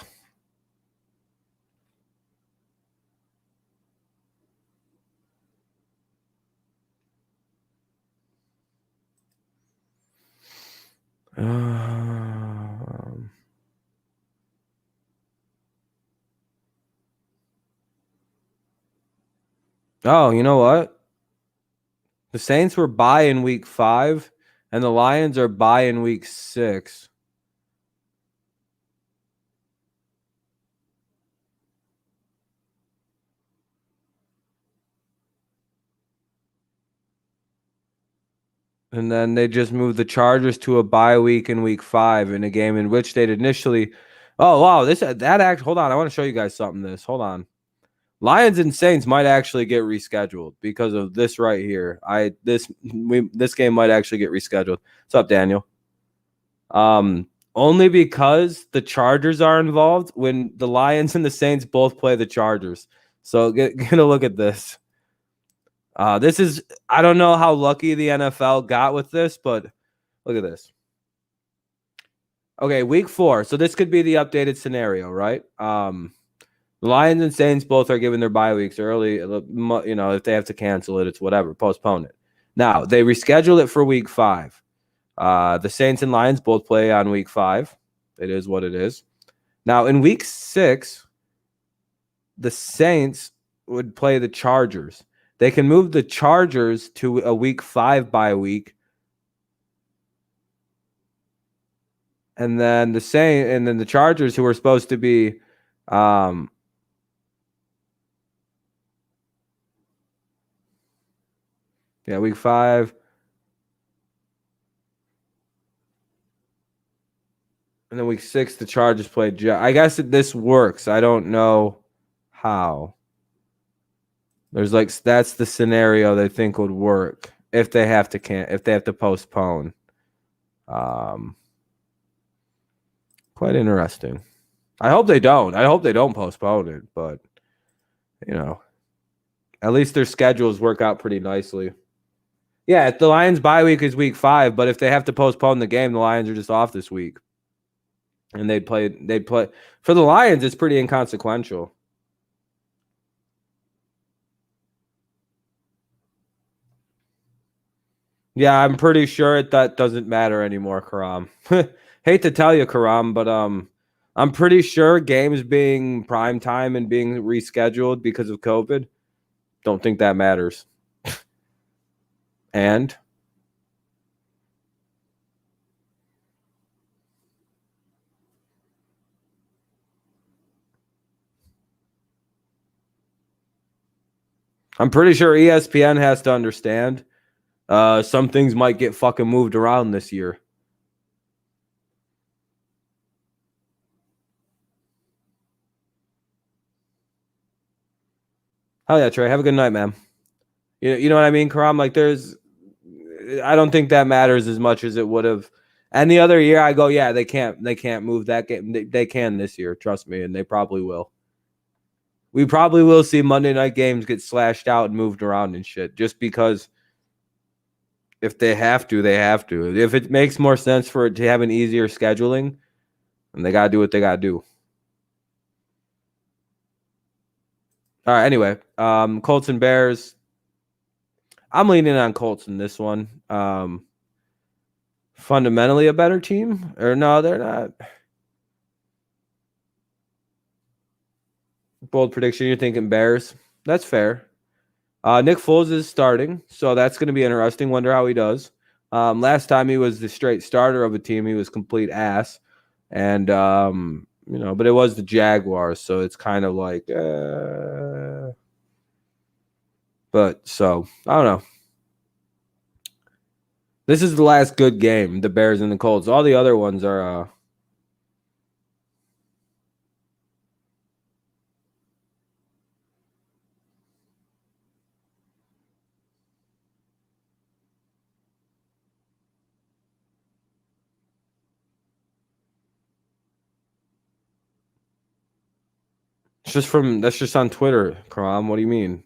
Oh, you know what? The Saints were bye in week 5, and the Lions are bye in week 6. And then they just moved the Chargers to a bye week in week 5 in a game in which they'd initially. Oh, wow. Hold on. I want to show you guys something. Hold on. Lions and Saints might actually get rescheduled because of this right here. This game might actually get rescheduled. What's up, Daniel? Only because the Chargers are involved when the Lions and the Saints both play the Chargers. So get a look at this. This is, I don't know how lucky the NFL got with this, but look at this. Okay, week 4. So this could be the updated scenario, right? The Lions and Saints both are given their bye weeks early. You know, if they have to cancel it, it's whatever. Postpone it. Now, they reschedule it for week 5. The Saints and Lions both play on week 5. It is what it is. Now, in week 6, the Saints would play the Chargers. They can move the Chargers to a week 5 bye week. And then the Chargers, who are supposed to be week 5. And then week 6, the Chargers played. I guess this works. I don't know how. There's that's the scenario they think would work if they have to postpone. Quite interesting. I hope they don't. I hope they don't postpone it, but at least their schedules work out pretty nicely. Yeah, the Lions bye week is week 5, but if they have to postpone the game, the Lions are just off this week. And they'd play for the Lions, it's pretty inconsequential. Yeah, I'm pretty sure that doesn't matter anymore, Karam. Hate to tell you, Karam, but I'm pretty sure games being prime time and being rescheduled because of COVID, Don't think that matters. And I'm pretty sure ESPN has to understand some things might get fucking moved around this year. Oh yeah, Trey. Have a good night, man. You know what I mean, Karam? Like I don't think that matters as much as it would have any other year. I go, yeah, they can't move that game. They can this year, trust me, and they probably will. We probably will see Monday night games get slashed out and moved around and shit, just because if they have to, they have to. If it makes more sense for it to have an easier scheduling, then they gotta do what they gotta do. All right. Anyway, Colts and Bears. I'm leaning on Colts in this one. Fundamentally a better team, or no, they're not. Bold prediction. You're thinking Bears. That's fair. Nick Foles is starting, so that's going to be interesting. Wonder how he does. Last time he was the straight starter of a team, he was complete ass, and but it was the Jaguars, so it's kind of like, but so I don't know. This is the last good game, the Bears and the Colts. All the other ones are. That's just on Twitter, Karam. What do you mean?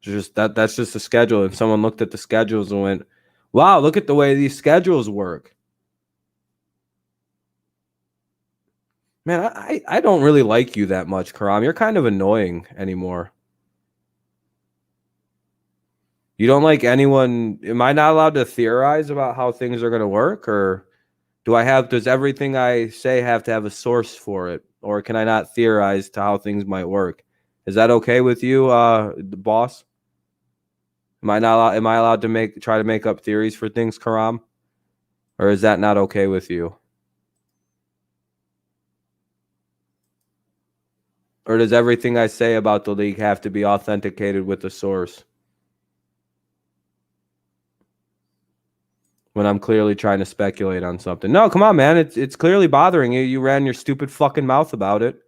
That's just the schedule. And someone looked at the schedules and went, wow, look at the way these schedules work. Man, I don't really like you that much, Karam. You're kind of annoying anymore. You don't like anyone. Am I not allowed to theorize about how things are going to work? Or does everything I say have to have a source for it? Or can I not theorize to how things might work? Is that okay with you, the boss? Am I allowed to try to make up theories for things, Karam? Or is that not okay with you? Or does everything I say about the league have to be authenticated with a source? When I'm clearly trying to speculate on something. No, come on, man. It's clearly bothering you. You ran your stupid fucking mouth about it.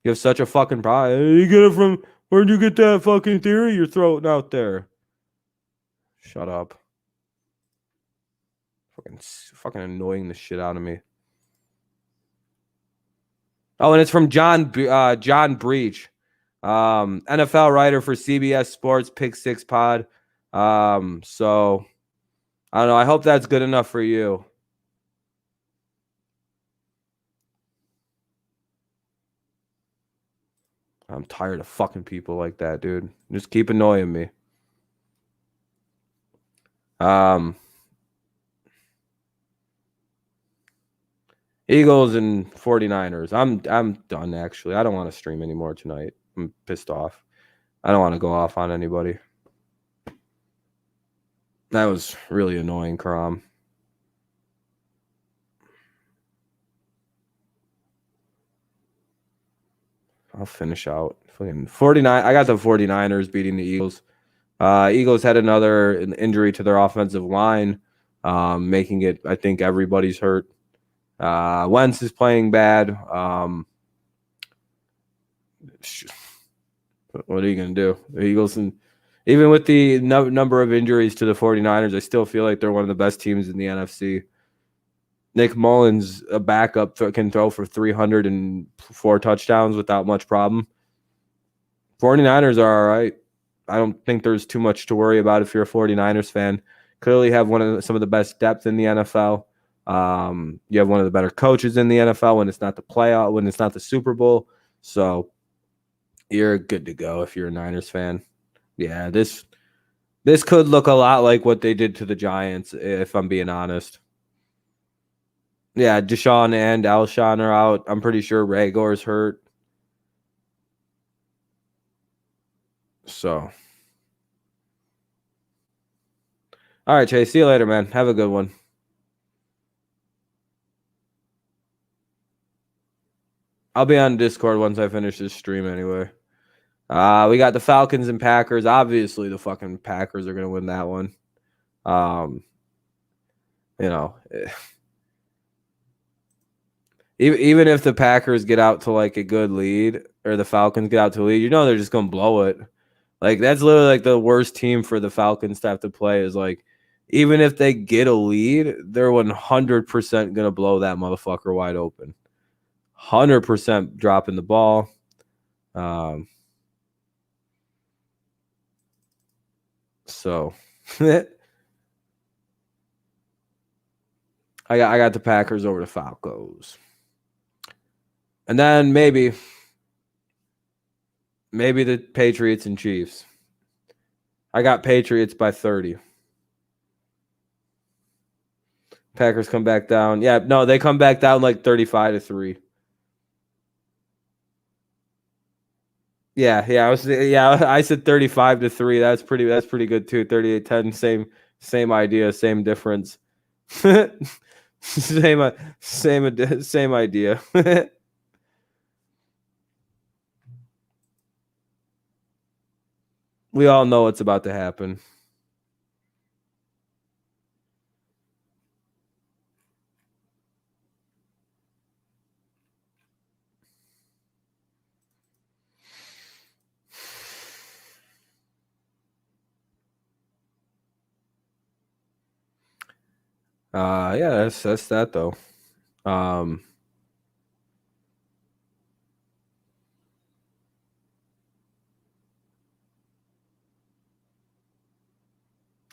You have such a fucking problem. You get it from where'd you get that fucking theory you're throwing out there? Shut up. Fucking annoying the shit out of me. Oh, and it's from John Breach, NFL writer for CBS Sports Pick Six Pod. So I don't know. I hope that's good enough for you. I'm tired of fucking people like that, dude. Just keep annoying me. Eagles and 49ers. I'm done, actually. I don't want to stream anymore tonight. I'm pissed off. I don't want to go off on anybody. That was really annoying, Karam. I'll finish out. Fucking 49. I got the 49ers beating the Eagles. Eagles had another injury to their offensive line, making it, I think, everybody's hurt. Wentz is playing bad. What are you going to do? The Eagles, and even with the number of injuries to the 49ers, I still feel like they're one of the best teams in the NFC. Nick Mullins, a backup, can throw for 304 touchdowns without much problem. 49ers are all right. I don't think there's too much to worry about if you're a 49ers fan. Clearly have some of the best depth in the NFL. You have one of the better coaches in the NFL when it's not the playoff, when it's not the Super Bowl. So you're good to go if you're a Niners fan. Yeah, this could look a lot like what they did to the Giants, if I'm being honest. Yeah, Deshaun and Alshon are out. I'm pretty sure Rager's hurt. So, all right, Chase. See you later, man. Have a good one. I'll be on Discord once I finish this stream anyway. We got the Falcons and Packers. Obviously, the fucking Packers are going to win that one. You know, even if the Packers get out to like a good lead or the Falcons get out to a lead, you know they're just going to blow it. Like, that's literally like the worst team for the Falcons to have to play is like, even if they get a lead, they're 100% going to blow that motherfucker wide open. 100% dropping the ball. So I got the Packers over the Falcons. And then maybe the Patriots and Chiefs. I got Patriots by 30. Packers come back down. Yeah, no, they come back down like 35-3. Yeah, I said 35-3. That's pretty good too. 38-10, same idea, same difference. same idea. We all know what's about to happen. Yeah, that's that though. I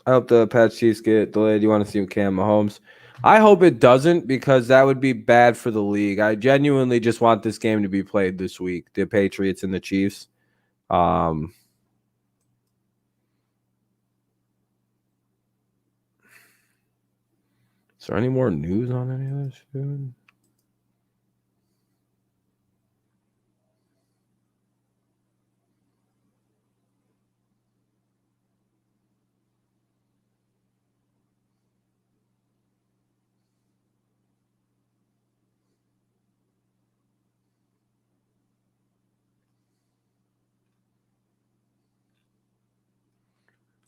hope the Pats Chiefs get delayed. You want to see Cam Mahomes? I hope it doesn't because that would be bad for the league. I genuinely just want this game to be played this week, the Patriots and the Chiefs. Is there any more news on any of this, dude?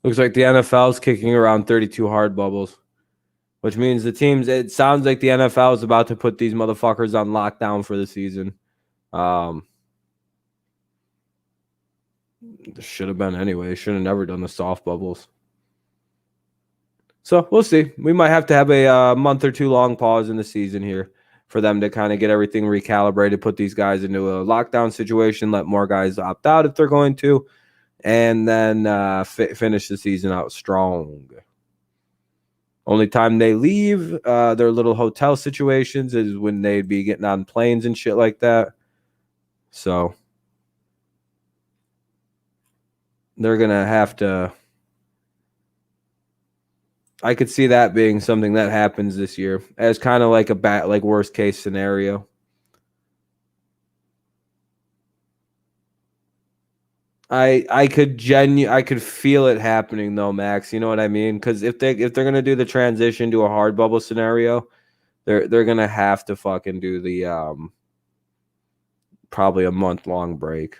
Looks like the NFL's kicking around 32 hard bubbles, which means the teams, it sounds like the NFL is about to put these motherfuckers on lockdown for the season. Should have been anyway. Should have never done the soft bubbles. So we'll see. We might have to have a month or two long pause in the season here for them to kind of get everything recalibrated, put these guys into a lockdown situation, let more guys opt out if they're going to, and then finish the season out strong. Only time they leave their little hotel situations is when they'd be getting on planes and shit like that. So they're going to have to. I could see that being something that happens this year as kind of like a worst case scenario. I could feel it happening though, Max. You know what I mean? Because if they're gonna do the transition to a hard bubble scenario, they're gonna have to fucking do the probably a month-long break.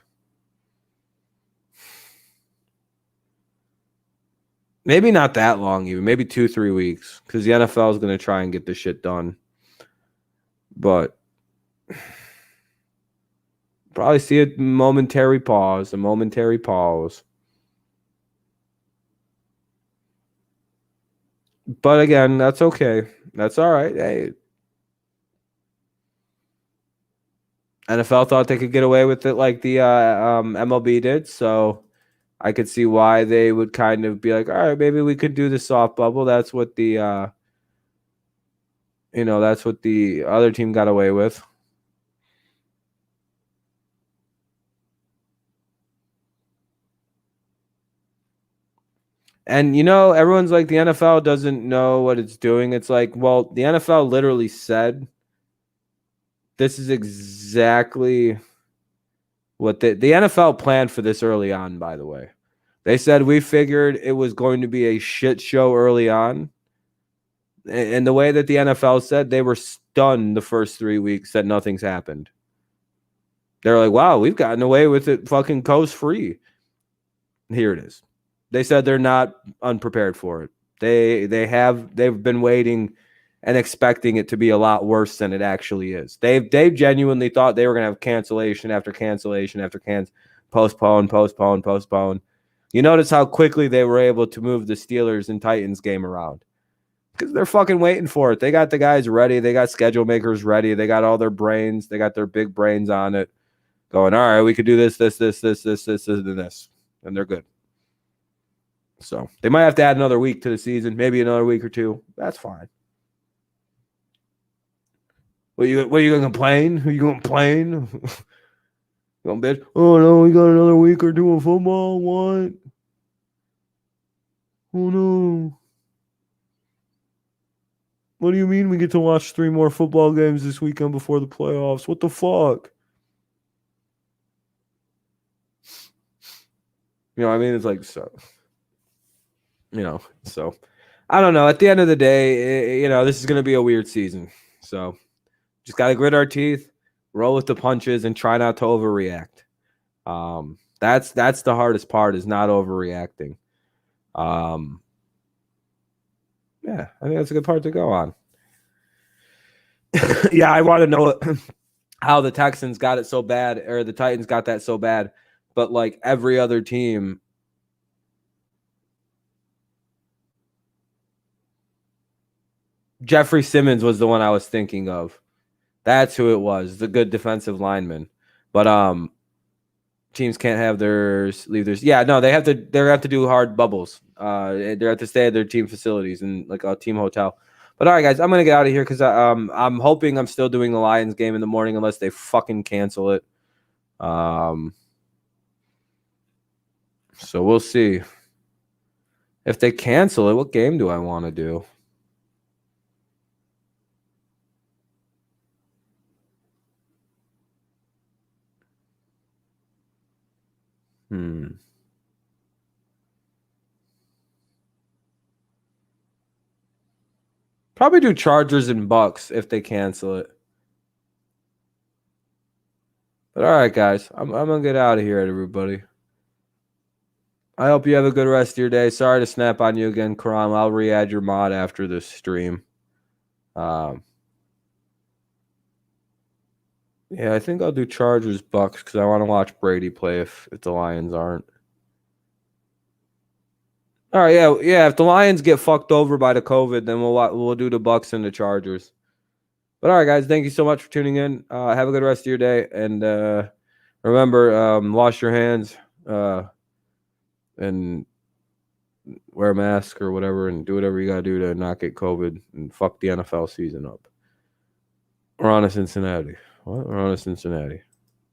Maybe not that long, even maybe 2-3 weeks, because the NFL is gonna try and get this shit done. But probably see a momentary pause. But again, that's okay. That's all right. Hey, NFL thought they could get away with it like the MLB did, so I could see why they would kind of be like, all right, maybe we could do the soft bubble. That's what the that's what the other team got away with. And everyone's like, the NFL doesn't know what it's doing. It's like, well, the NFL literally said this is exactly what the NFL planned for this early on, by the way. They said we figured it was going to be a shit show early on. And the way that the NFL said, they were stunned the first 3 weeks that nothing's happened. They're like, wow, we've gotten away with it fucking coast free. Here it is. They said they're not unprepared for it. They've been waiting and expecting it to be a lot worse than it actually is. They've genuinely thought they were gonna have cancellation after cancellation after postpone. You notice how quickly they were able to move the Steelers and Titans game around. Because they're fucking waiting for it. They got the guys ready. They got schedule makers ready. They got all their brains. They got their big brains on it. Going, all right, we could do this, and this. And they're good. So they might have to add another week to the season, maybe another week or two. That's fine. What are you gonna complain? Who you gonna complain? You gonna bitch? Oh no, we got another week or two of football. What? Oh no. What do you mean we get to watch 3 more football games this weekend before the playoffs? What the fuck? You know what I mean? It's like, so, so I don't know. At the end of the day, this is going to be a weird season. So just got to grit our teeth, roll with the punches, and try not to overreact. That's the hardest part, is not overreacting. Yeah, I think that's a good part to go on. Yeah, I want to know how the Texans got it so bad, or the Titans got that so bad, but like every other team. Jeffrey Simmons was the one I was thinking of. That's who it was, the good defensive lineman. But teams can't have leave theirs. Yeah, no, they have to do hard bubbles. They have to stay at their team facilities and like a team hotel. But all right, guys, I'm gonna get out of here because I'm hoping I'm still doing the Lions game in the morning unless they fucking cancel it. So we'll see. If they cancel it, what game do I want to do? Probably do Chargers and Bucks if they cancel it. But all right, guys, I'm gonna get out of here, everybody. I hope you have a good rest of your day. Sorry to snap on you again, Karam. I'll re-add your mod after this stream. Yeah, I think I'll do Chargers Bucks because I want to watch Brady play if the Lions aren't. All right, yeah. If the Lions get fucked over by the COVID, then we'll do the Bucks and the Chargers. But all right, guys, thank you so much for tuning in. Have a good rest of your day, and remember, wash your hands and wear a mask or whatever, and do whatever you gotta do to not get COVID and fuck the NFL season up. We're on to Cincinnati. What? We're on to Cincinnati.